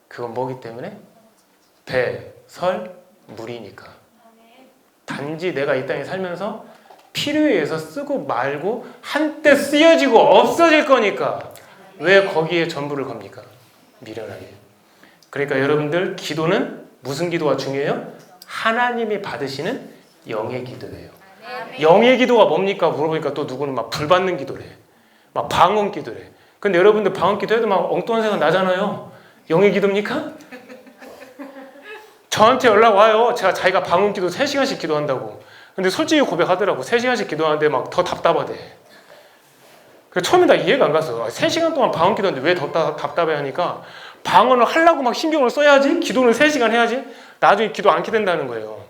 그건 뭐기 때문에? 배, 설, 물이니까. 단지 내가 이 땅에 살면서 필요에 의해서 쓰고 말고 한때 쓰여지고 없어질 거니까 왜 거기에 전부를 겁니까? 미련하게. 그러니까 여러분들, 기도는 무슨 기도가 중요해요? 하나님이 받으시는 영의 기도예요. 영의 기도가 뭡니까? 물어보니까 또 누구는 막 불받는 기도래. 막 방언 기도래. 근데 여러분들 방언 기도해도 막 엉뚱한 생각 나잖아요. 영의 기도입니까? 저한테 연락 와요. 제가 자기가 방언 기도 3시간씩 기도한다고. 근데 솔직히 고백하더라고. 3시간씩 기도하는데 막 더 답답하대. 그래서 처음에 나 이해가 안 갔어. 3시간 동안 방언 기도하는데 왜 더 답답해 하니까, 방언을 하려고 막 신경을 써야지, 기도를 3시간 해야지, 나중에 기도 않게 된다는 거예요.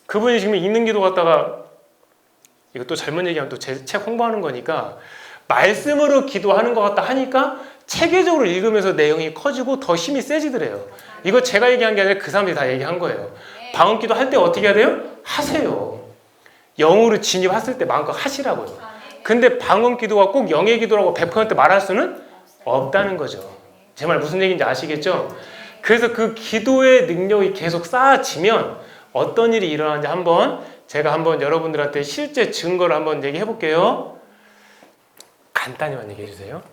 그분이 지금 읽는 기도 갖다가, 이거 또 잘못 얘기하면 또 제 책 홍보하는 거니까, 말씀으로 기도하는 것 같다 하니까 체계적으로 읽으면서 내용이 커지고 더 힘이 세지더래요. 이거 제가 얘기한 게 아니라 그 사람들이 다 얘기한 거예요. 방언 기도 할 때 어떻게 해야 돼요? 하세요. 영으로 진입했을 때 마음껏 하시라고요. 근데 방언 기도가 꼭 영의 기도라고 100% 말할 수는 없다는 거죠. 제 말 무슨 얘기인지 아시겠죠? 그래서 그 기도의 능력이 계속 쌓아지면 어떤 일이 일어나는지 제가 한번 여러분들한테 실제 증거를 한번 얘기해 볼게요. 간단히만 얘기해 주세요.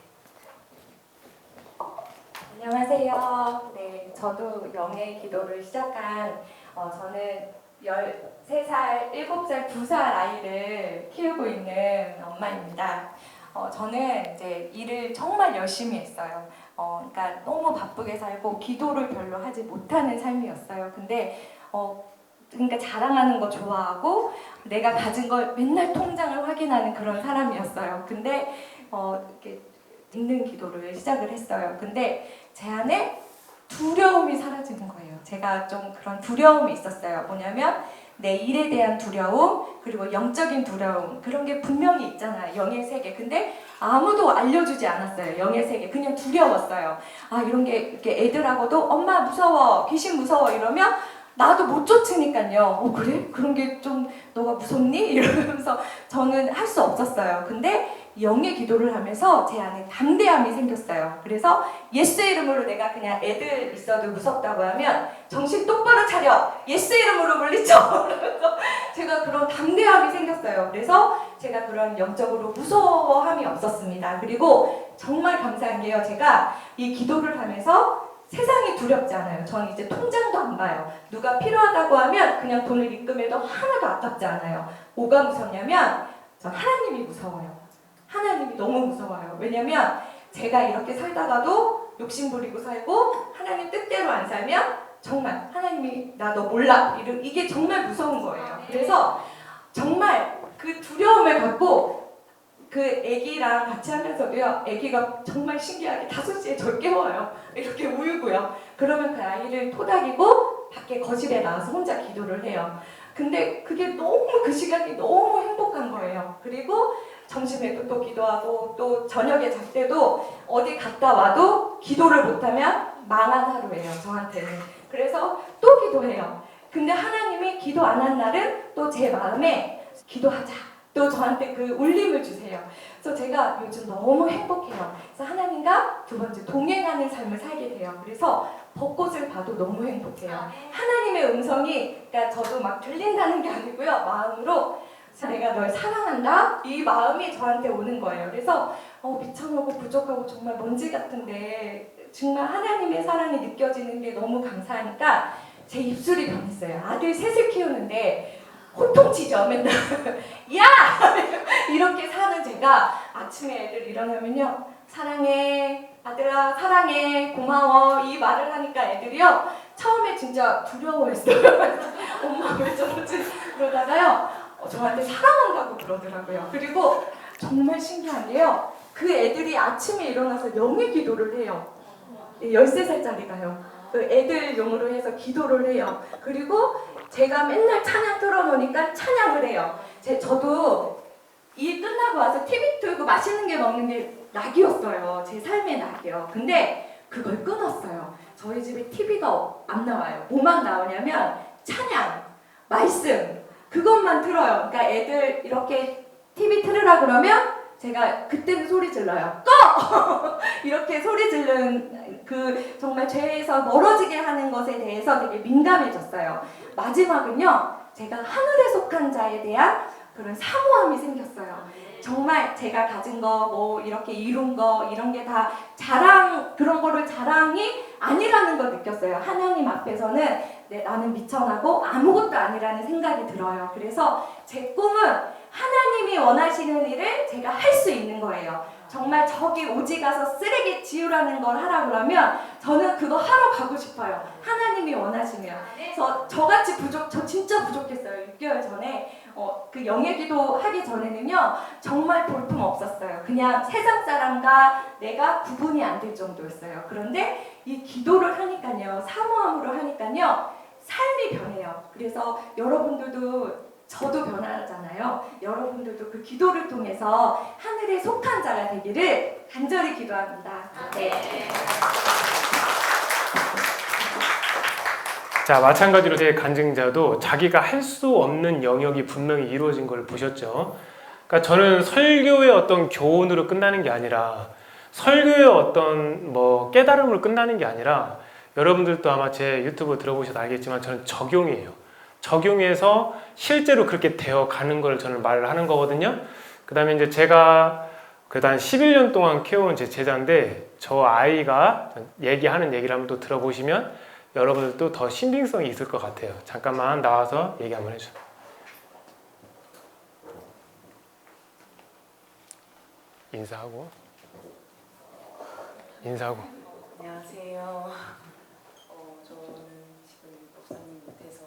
안녕하세요. 네, 저도 영의 기도를 시작한 저는 13살, 7살, 2살 아이를 키우고 있는 엄마입니다. 저는 이제 일을 정말 열심히 했어요. 그러니까 너무 바쁘게 살고 기도를 별로 하지 못하는 삶이었어요. 근데 그러니까 자랑하는 거 좋아하고 내가 가진 걸 맨날 통장을 확인하는 그런 사람이었어요. 근데 이렇게 읽는 기도를 시작을 했어요. 근데 제 안에 두려움이 사라지는 거예요. 제가 좀 그런 두려움이 있었어요. 뭐냐면 내 일에 대한 두려움, 그리고 영적인 두려움, 그런 게 분명히 있잖아요. 영의 세계. 근데 아무도 알려주지 않았어요. 영의 세계. 그냥 두려웠어요. 아, 이런 게 이렇게 애들하고도 엄마 무서워, 귀신 무서워 이러면 나도 못 쫓으니까요. 그래? 그런 게 좀 너가 무섭니? 이러면서 저는 할 수 없었어요. 근데 영의 기도를 하면서 제 안에 담대함이 생겼어요. 그래서 예수 이름으로 내가 그냥 애들 있어도 무섭다고 하면 정신 똑바로 차려! 예수 이름으로 물리쳐! 그러면서 제가 그런 담대함이 생겼어요. 그래서 제가 그런 영적으로 무서워함이 없었습니다. 그리고 정말 감사한 게요. 제가 이 기도를 하면서 세상이 두렵지 않아요. 저는 이제 통장도 안 봐요. 누가 필요하다고 하면 그냥 돈을 입금해도 하나도 아깝지 않아요. 뭐가 무섭냐면 저 하나님이 무서워요. 하나님이 너무 무서워요. 왜냐면 제가 이렇게 살다가도 욕심부리고 살고 하나님 뜻대로 안 살면 정말 하나님이 나 너 몰라 이게 정말 무서운 거예요. 그래서 정말 그 두려움을 갖고 그 아기랑 같이 하면서도요. 아기가 정말 신기하게 5시에 절 깨워요. 이렇게 울고요. 그러면 그 아이를 토닥이고 밖에 거실에 나와서 혼자 기도를 해요. 근데 그게 너무 그 시간이 너무 행복한 거예요. 그리고 점심에도 또 기도하고 또 저녁에 잘 때도 어디 갔다 와도 기도를 못하면 망한 하루예요. 저한테는. 그래서 또 기도해요. 근데 하나님이 기도 안 한 날은 또 제 마음에 기도하자. 또 저한테 그 울림을 주세요. 그래서 제가 요즘 너무 행복해요. 그래서 하나님과 두 번째 동행하는 삶을 살게 돼요. 그래서 벚꽃을 봐도 너무 행복해요. 하나님의 음성이 그러니까 저도 막 들린다는 게 아니고요. 마음으로 내가 널 사랑한다? 이 마음이 저한테 오는 거예요. 그래서 비참하고 부족하고 정말 먼지 같은데 정말 하나님의 사랑이 느껴지는 게 너무 감사하니까 제 입술이 변했어요. 아들 셋을 키우는데 호통치죠. 맨날 야! 이렇게 사는 제가 아침에 애들 일어나면요. 사랑해 아들아 사랑해 고마워 이 말을 하니까 애들이요. 처음에 진짜 두려워했어요. 엄마 왜 저러지? 그러다가요. 저한테 사랑한다고 그러더라고요. 그리고 정말 신기한 게요. 그 애들이 아침에 일어나서 영의 기도를 해요. 13살짜리가요. 그 애들용으로 해서 기도를 해요. 그리고 제가 맨날 찬양 틀어놓으니까 찬양을 해요. 저도 일 끝나고 와서 TV 틀고 맛있는 게 먹는 게 낙이었어요. 제 삶의 낙이요. 근데 그걸 끊었어요. 저희 집에 TV가 안 나와요. 뭐만 나오냐면 찬양, 말씀 그것만 틀어요. 그러니까 애들 이렇게 TV 틀으라 그러면 제가 그때는 소리 질러요. 꺼! 이렇게 소리 지르는 그 정말 죄에서 멀어지게 하는 것에 대해서 되게 민감해졌어요. 마지막은요. 제가 하늘에 속한 자에 대한 그런 사모함이 생겼어요. 정말 제가 가진 거, 뭐 이렇게 이룬 거 이런 게 다 자랑 그런 거를 자랑이 아니라는 걸 느꼈어요. 하나님 앞에서는 나는 미천하고 아무것도 아니라는 생각이 들어요. 그래서 제 꿈은 하나님이 원하시는 일을 제가 할 수 있는 거예요. 정말 저기 오지 가서 쓰레기 지우라는 걸 하라 그러면 저는 그거 하러 가고 싶어요. 하나님이 원하시면. 그래서 저같이 저 진짜 부족했어요. 6개월 전에 그 영의 기도 하기 전에는요. 정말 볼품 없었어요. 그냥 세상 사람과 내가 구분이 안 될 정도였어요. 그런데 이 기도를 하니까요. 사모함으로 하니까요. 삶이 변해요. 그래서 여러분들도 저도 변하잖아요. 여러분들도 그 기도를 통해서 하늘에 속한 자가 되기를 간절히 기도합니다. 네. 자, 마찬가지로 제 간증자도 자기가 할 수 없는 영역이 분명히 이루어진 걸 보셨죠. 그러니까 저는 설교의 어떤 교훈으로 끝나는 게 아니라 설교의 어떤 뭐 깨달음으로 끝나는 게 아니라 여러분들도 아마 제 유튜브 들어보셔서 알겠지만 저는 적용이에요. 적용해서 실제로 그렇게 되어 가는 걸 저는 말을 하는 거거든요. 그 다음에 이제 제가 그래도 한 11년 동안 키워온 제 제자인데 저 아이가 얘기하는 얘기를 한번 또 들어보시면 여러분들도 더 신빙성이 있을 것 같아요. 잠깐만 나와서 얘기 한번 해줘. 인사하고. 안녕하세요. 저는 지금 목사님 밑에서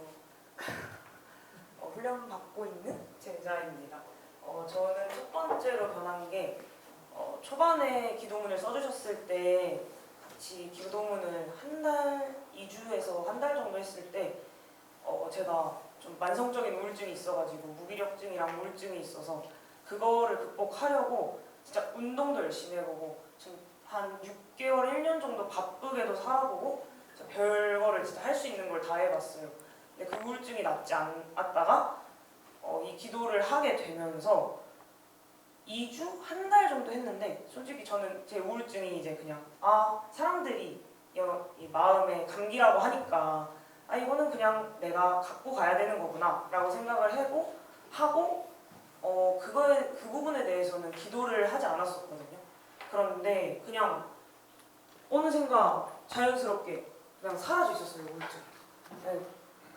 번째로 변한 게 초반에 기도문을 써주셨을 때 같이 기도문을 한 달, 2주에서 한 달 정도 했을 때 제가 좀 만성적인 우울증이 있어가지고 무기력증이랑 우울증이 있어서 그거를 극복하려고 진짜 운동도 열심히 해보고 지금 한 6개월, 1년 정도 바쁘게도 살아보고 진짜 별거를 진짜 할 수 있는 걸 다 해봤어요. 근데 그 우울증이 낫지 않았다가 이 기도를 하게 되면서 2주? 한 달 정도 했는데 솔직히 저는 제 우울증이 이제 그냥 사람들이 이 마음의 감기라고 하니까 이거는 그냥 내가 갖고 가야 되는 거구나 라고 생각을 하고 그 부분에 대해서는 기도를 하지 않았었거든요. 그런데 그냥 어느샌가 자연스럽게 그냥 사라져 있었어요, 우울증. 네.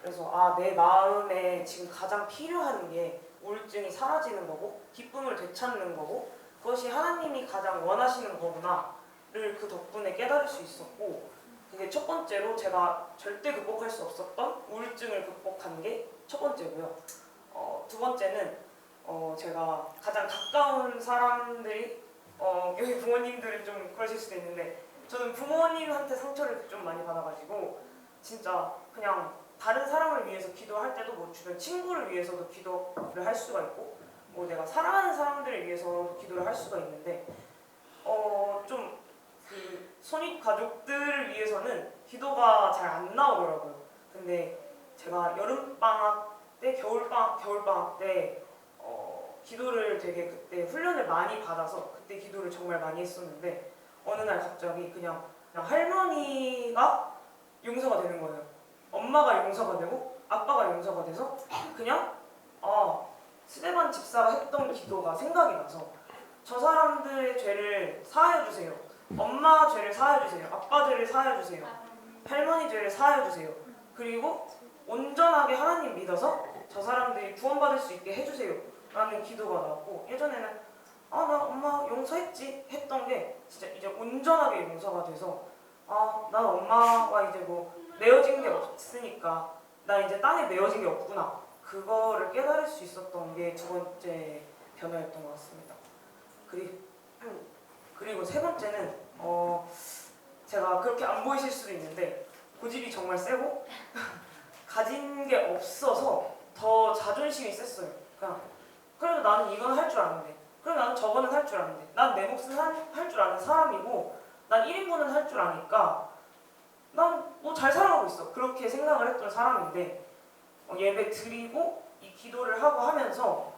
그래서 내 마음에 지금 가장 필요한 게 우울증이 사라지는 거고 기쁨을 되찾는 거고 그것이 하나님이 가장 원하시는 거구나를 그 덕분에 깨달을 수 있었고, 그게 첫 번째로 제가 절대 극복할 수 없었던 우울증을 극복한 게 첫 번째고요. 두 번째는 제가 가장 가까운 사람들이 여기 부모님들은 좀 그러실 수도 있는데 저는 부모님한테 상처를 좀 많이 받아가지고 진짜 그냥 다른 사람을 위해서 기도할 때도 뭐 주변 친구를 위해서도 기도를 할 수가 있고 뭐 내가 사랑하는 사람들을 위해서 기도를 할 수가 있는데 좀 그 손윗 가족들을 위해서는 기도가 잘 안 나오더라고요. 근데 제가 여름방학 때 겨울방학 때 기도를 되게 그때 훈련을 많이 받아서 그때 기도를 정말 많이 했었는데 어느 날 갑자기 그냥 할머니가 용서가 되는 거예요. 엄마가 용서가 되고 아빠가 용서가 돼서 그냥 스데반 집사가 했던 기도가 생각이 나서 저 사람들의 죄를 사하여 주세요. 엄마 죄를 사하여 주세요. 아빠 죄를 사하여 주세요. 할머니 죄를 사하여 주세요. 그리고 온전하게 하나님 믿어서 저 사람들이 구원받을 수 있게 해주세요 라는 기도가 나왔고, 예전에는 나 엄마 용서했지 했던 게 진짜 이제 온전하게 용서가 돼서 난 엄마와 이제 뭐 내어진 게 없으니까 나 이제 땅에 내어진 게 없구나, 그거를 깨달을 수 있었던 게 두 번째 변화였던 것 같습니다. 그리고 세 번째는 제가 그렇게 안 보이실 수도 있는데 고집이 정말 세고 가진 게 없어서 더 자존심이 셌어요. 그러니까 그래도 나는 이건 할 줄 아는데, 그럼 나는 저거는 할 줄 아는데, 난 내 몫은 할 줄 아는 사람이고 난 1인분은 할 줄 아니까 난 뭐 잘 살아가고 있어, 그렇게 생각을 했던 사람인데 예배 드리고 이 기도를 하고 하면서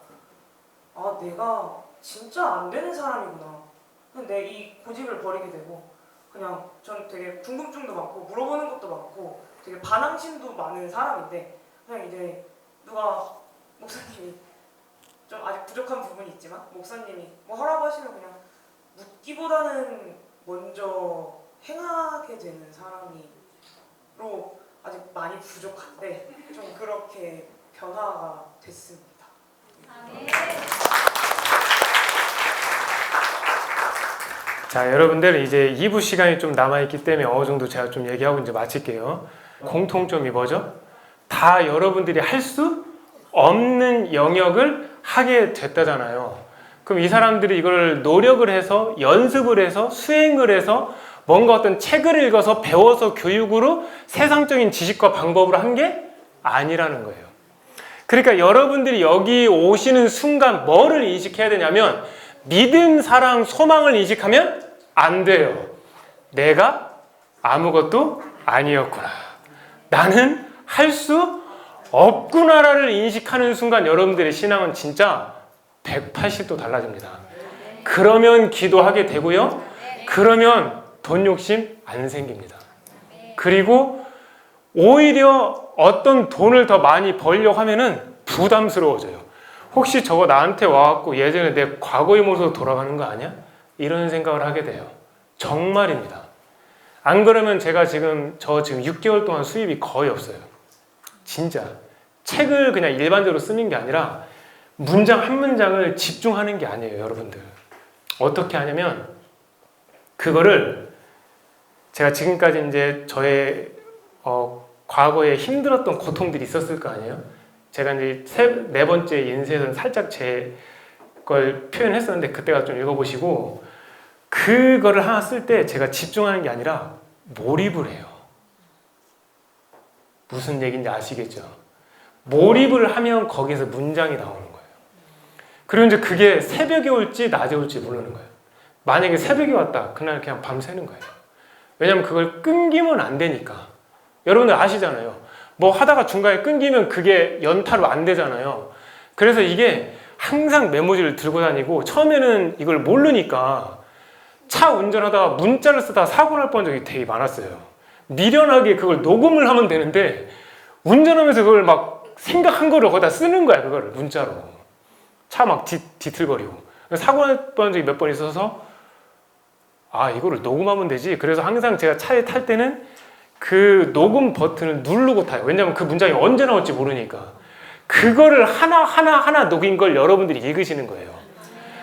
내가 진짜 안 되는 사람이구나. 근데 이 고집을 버리게 되고 그냥 전 되게 궁금증도 많고 물어보는 것도 많고 되게 반항심도 많은 사람인데 그냥 이제 누가 목사님이 좀 아직 부족한 부분이 있지만 목사님이 뭐 하라고 하시면 그냥 묻기보다는 먼저 행하게 되는 사람이로 아직 많이 부족한데 좀 그렇게 변화가 됐습니다. 자, 여러분들 이제 2부 시간이 좀 남아있기 때문에 어느 정도 제가 좀 얘기하고 이제 마칠게요. 공통점이 뭐죠? 다 여러분들이 할 수 없는 영역을 하게 됐다잖아요. 그럼 이 사람들이 이걸 노력을 해서 연습을 해서 수행을 해서 뭔가 어떤 책을 읽어서 배워서 교육으로 세상적인 지식과 방법으로 한 게 아니라는 거예요. 그러니까 여러분들이 여기 오시는 순간 뭐를 인식해야 되냐면 믿음, 사랑, 소망을 인식하면 안 돼요. 내가 아무것도 아니었구나. 나는 할 수 없구나를 인식하는 순간 여러분들의 신앙은 진짜 180도 달라집니다. 그러면 기도하게 되고요. 그러면 돈 욕심 안 생깁니다. 그리고 오히려 어떤 돈을 더 많이 벌려고 하면은 부담스러워져요. 혹시 저거 나한테 와갖고 예전에 내 과거의 모습으로 돌아가는 거 아니야? 이런 생각을 하게 돼요. 정말입니다. 안 그러면 제가 지금 6개월 동안 수입이 거의 없어요. 진짜. 책을 그냥 일반적으로 쓰는 게 아니라 문장 한 문장을 집중하는 게 아니에요, 여러분들. 어떻게 하냐면 그거를 제가 지금까지 이제 저의 과거에 힘들었던 고통들이 있었을 거 아니에요? 제가 이제 네 번째 인생에서는 살짝 제 걸 표현했었는데 그때가 좀 읽어보시고 그거를 하나 쓸 때 제가 집중하는 게 아니라 몰입을 해요. 무슨 얘기인지 아시겠죠? 몰입을 하면 거기에서 문장이 나오는 거예요. 그리고 이제 그게 새벽에 올지 낮에 올지 모르는 거예요. 만약에 새벽에 왔다, 그날 그냥 밤새는 거예요. 왜냐면 그걸 끊기면 안 되니까. 여러분들 아시잖아요. 뭐 하다가 중간에 끊기면 그게 연타로 안 되잖아요. 그래서 이게 항상 메모지를 들고 다니고 처음에는 이걸 모르니까 차 운전하다가 문자를 쓰다가 사고 날 뻔한 적이 되게 많았어요. 미련하게 그걸 녹음을 하면 되는데 운전하면서 그걸 막 생각한 거를 거기다 쓰는 거야. 그거를 문자로. 차 막 뒤틀거리고. 사고 날 뻔한 적이 몇 번 있어서 아 이거를 녹음하면 되지. 그래서 항상 제가 차에 탈 때는 그 녹음 버튼을 누르고 타요. 왜냐면 그 문장이 언제 나올지 모르니까. 그거를 하나 녹인 걸 여러분들이 읽으시는 거예요.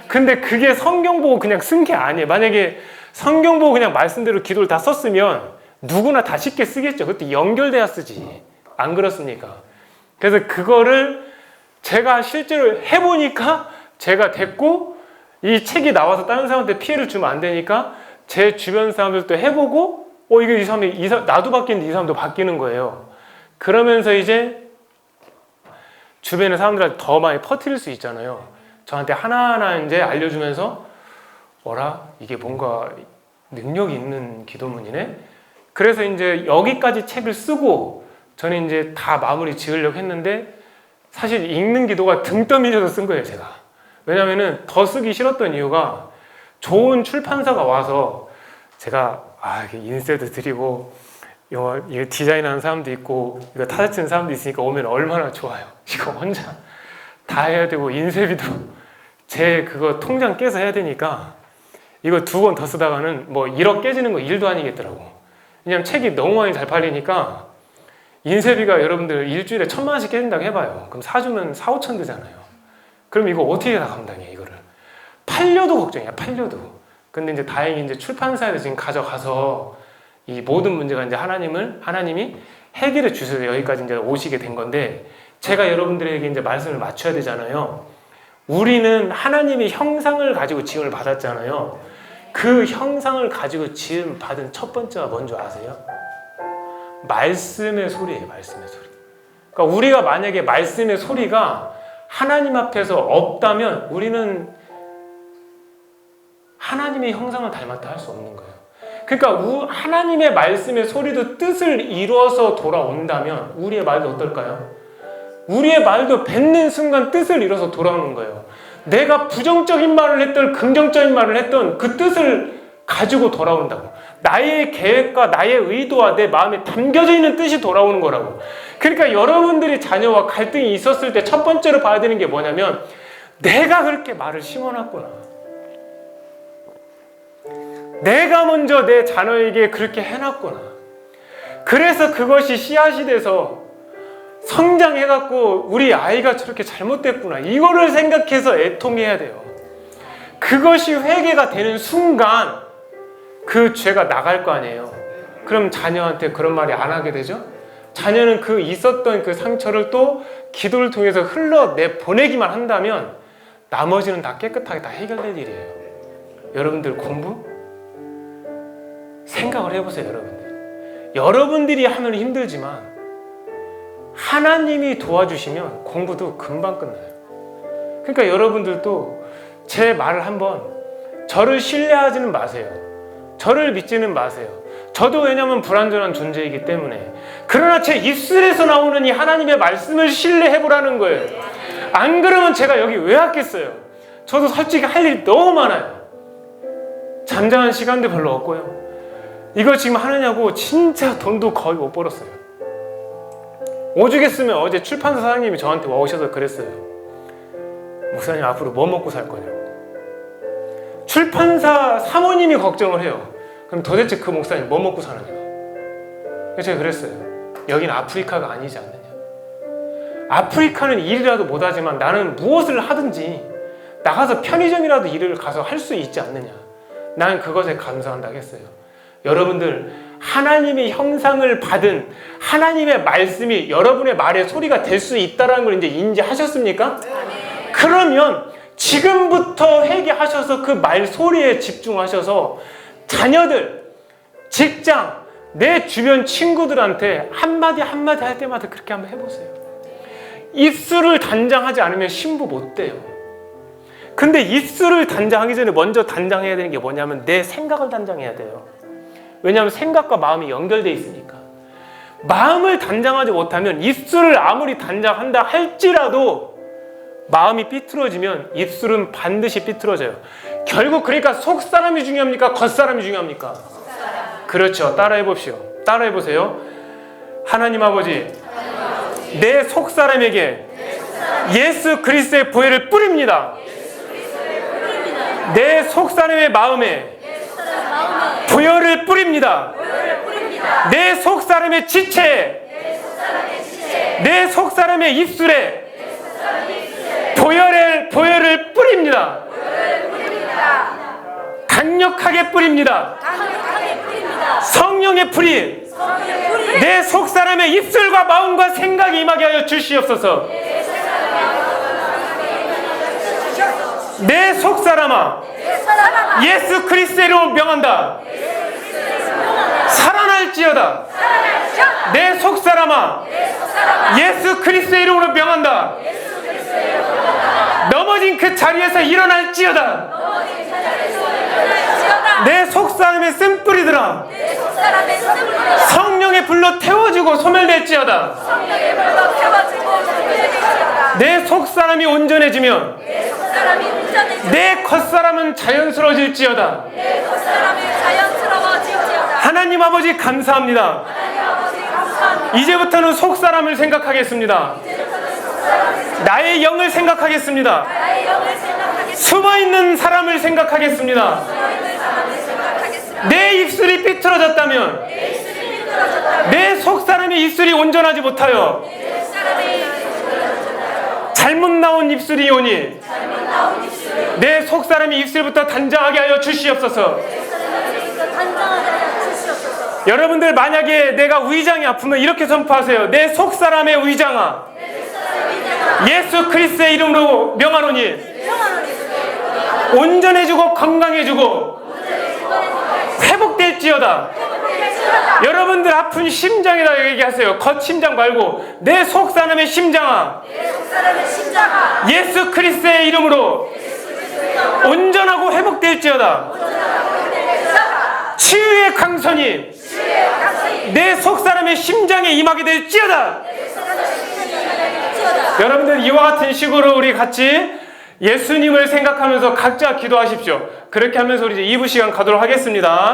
근데 그게 성경 보고 그냥 쓴 게 아니에요. 만약에 성경 보고 그냥 말씀대로 기도를 다 썼으면 누구나 다 쉽게 쓰겠죠. 그때 연결돼야 쓰지. 안 그렇습니까? 그래서 그거를 제가 실제로 해보니까 제가 됐고 이 책이 나와서 다른 사람한테 피해를 주면 안 되니까 제 주변 사람들도 해보고 이게 이 사람이 나도 바뀌는데 이 사람도 바뀌는 거예요. 그러면서 이제 주변의 사람들한테 더 많이 퍼뜨릴 수 있잖아요. 저한테 하나하나 이제 알려주면서 어라 이게 뭔가 능력이 있는 기도문이네. 그래서 이제 여기까지 책을 쓰고 저는 이제 다 마무리 지으려고 했는데 사실 읽는 기도가 등 떠밀려서 쓴 거예요, 제가. 왜냐면은 더 쓰기 싫었던 이유가 좋은 출판사가 와서 제가 인쇄도 드리고 이거 디자인하는 사람도 있고 이거 타자 치는 사람도 있으니까 오면 얼마나 좋아요. 이거 혼자 다 해야 되고 인쇄비도 제 그거 통장 깨서 해야 되니까 이거 2권 더 쓰다가는 뭐 1억 깨지는 거 일도 아니겠더라고. 왜냐면 책이 너무 많이 잘 팔리니까 인쇄비가 여러분들 일주일에 1,000만 원씩 깨진다고 해봐요. 그럼 사주면 4, 5천 드잖아요. 그럼 이거 어떻게 다 감당해 이거를. 팔려도 걱정이야. 팔려도. 근데 이제 다행히 이제 출판사에서 지금 가져가서 이 모든 문제가 이제 하나님이 해결해 주셔서 여기까지 이제 오시게 된 건데 제가 여러분들에게 이제 말씀을 맞춰야 되잖아요. 우리는 하나님의 형상을 가지고 지음을 받았잖아요. 그 형상을 가지고 지음 받은 첫 번째가 뭔지 아세요? 말씀의 소리예요. 말씀의 소리. 그러니까 우리가 만약에 말씀의 소리가 하나님 앞에서 없다면 우리는 하나님의 형상을 닮았다 할 수 없는 거예요. 그러니까 하나님의 말씀의 소리도 뜻을 이루어서 돌아온다면 우리의 말도 어떨까요? 우리의 말도 뱉는 순간 뜻을 이뤄서 돌아오는 거예요. 내가 부정적인 말을 했던 긍정적인 말을 했던 그 뜻을 가지고 돌아온다고. 나의 계획과 나의 의도와 내 마음에 담겨져 있는 뜻이 돌아오는 거라고. 그러니까 여러분들이 자녀와 갈등이 있었을 때 첫 번째로 봐야 되는 게 뭐냐면 내가 그렇게 말을 심어놨구나. 내가 먼저 내 자녀에게 그렇게 해놨구나. 그래서 그것이 씨앗이 돼서 성장해갖고 우리 아이가 저렇게 잘못됐구나. 이거를 생각해서 애통해야 돼요. 그것이 회개가 되는 순간 그 죄가 나갈 거 아니에요. 그럼 자녀한테 그런 말이 안 하게 되죠? 자녀는 그 있었던 그 상처를 또 기도를 통해서 흘러내보내기만 한다면 나머지는 다 깨끗하게 다 해결될 일이에요. 여러분들 공부? 생각을 해보세요. 여러분들이 하면 힘들지만 하나님이 도와주시면 공부도 금방 끝나요. 그러니까 여러분들도 제 말을 한번 저를 신뢰하지는 마세요. 저를 믿지는 마세요. 저도 왜냐하면 불완전한 존재이기 때문에. 그러나 제 입술에서 나오는 이 하나님의 말씀을 신뢰해보라는 거예요. 안 그러면 제가 여기 왜 왔겠어요? 저도 솔직히 할 일이 너무 많아요. 잠잠한 시간도 별로 없고요. 이거 지금 하느냐고 진짜 돈도 거의 못 벌었어요. 오죽했으면 어제 출판사 사장님이 저한테 와 오셔서 그랬어요. 목사님 앞으로 뭐 먹고 살 거냐고. 출판사 사모님이 걱정을 해요. 그럼 도대체 그 목사님 뭐 먹고 사느냐. 그래서 제가 그랬어요. 여기는 아프리카가 아니지 않느냐. 아프리카는 일이라도 못하지만 나는 무엇을 하든지 나가서 편의점이라도 일을 가서 할 수 있지 않느냐. 나는 그것에 감사한다고 했어요. 여러분들 하나님의 형상을 받은 하나님의 말씀이 여러분의 말의 소리가 될 수 있다는 걸 이제 인지하셨습니까? 그러면 지금부터 회개하셔서 그 말소리에 집중하셔서 자녀들, 직장, 내 주변 친구들한테 한마디 한마디 할 때마다 그렇게 한번 해보세요. 입술을 단장하지 않으면 신부 못 돼요. 근데 입술을 단장하기 전에 먼저 단장해야 되는 게 뭐냐면 내 생각을 단장해야 돼요. 왜냐하면 생각과 마음이 연결되어 있으니까. 마음을 단장하지 못하면 입술을 아무리 단장한다 할지라도 마음이 삐뚤어지면 입술은 반드시 삐뚤어져요. 결국 그러니까 속사람이 중요합니까? 겉사람이 중요합니까? 그렇죠. 따라해 봅시오. 따라해 보세요. 하나님 아버지, 내 속사람에게 예수 그리스도의 보혈을 뿌립니다. 내 속사람의 마음에 보혈을 뿌립니다. 내 속사람의 지체에, 내 속사람의 입술에 보혈을 뿌립니다. 강력하게 뿌립니다. 성령의 불이 내 속사람의 입술과 마음과 생각이 임하게 하여 주시옵소서. 내 속사람아, 예수 그리스도의 이름으로 명한다. 살아날지어다. 내 속사람아, 예수 그리스도의 이름으로 명한다. 넘어진 그 자리에서 일어날지어다. 내 속사람의 쓴뿌리들아, 성령의 불로 태워주고 소멸될지어다. 내 속사람이 온전해지면 내 겉사람은 자연스러워질지어다. 하나님 아버지 감사합니다. 이제부터는 속사람을 생각하겠습니다. 나의 영을 생각하겠습니다. 숨어있는 사람을 생각하겠습니다. 내 입술이 삐뚤어졌다면, 내 속사람의 입술이 온전하지 못하여 잘못 나온 입술이 오니 내 속사람의 입술부터 단장하게 하여 주시옵소서. 여러분들 만약에 내가 위장이 아프면 이렇게 선포하세요. 내 속사람의 위장아, 예수 그리스도의 이름으로 명하노니 온전해지고 건강해지고 회복될지어다. 여러분들 아픈 심장에다 얘기하세요. 겉심장 말고 내 속사람의 심장아, 예수 그리스도의 이름으로 온전하고 회복될지어다. 치유의 강선이 내 속사람의 심장에 임하게 될지어다. 여러분들 이와 같은 식으로 우리 같이 예수님을 생각하면서 각자 기도하십시오. 그렇게 하면서 우리 이제 2부 시간 가도록 하겠습니다.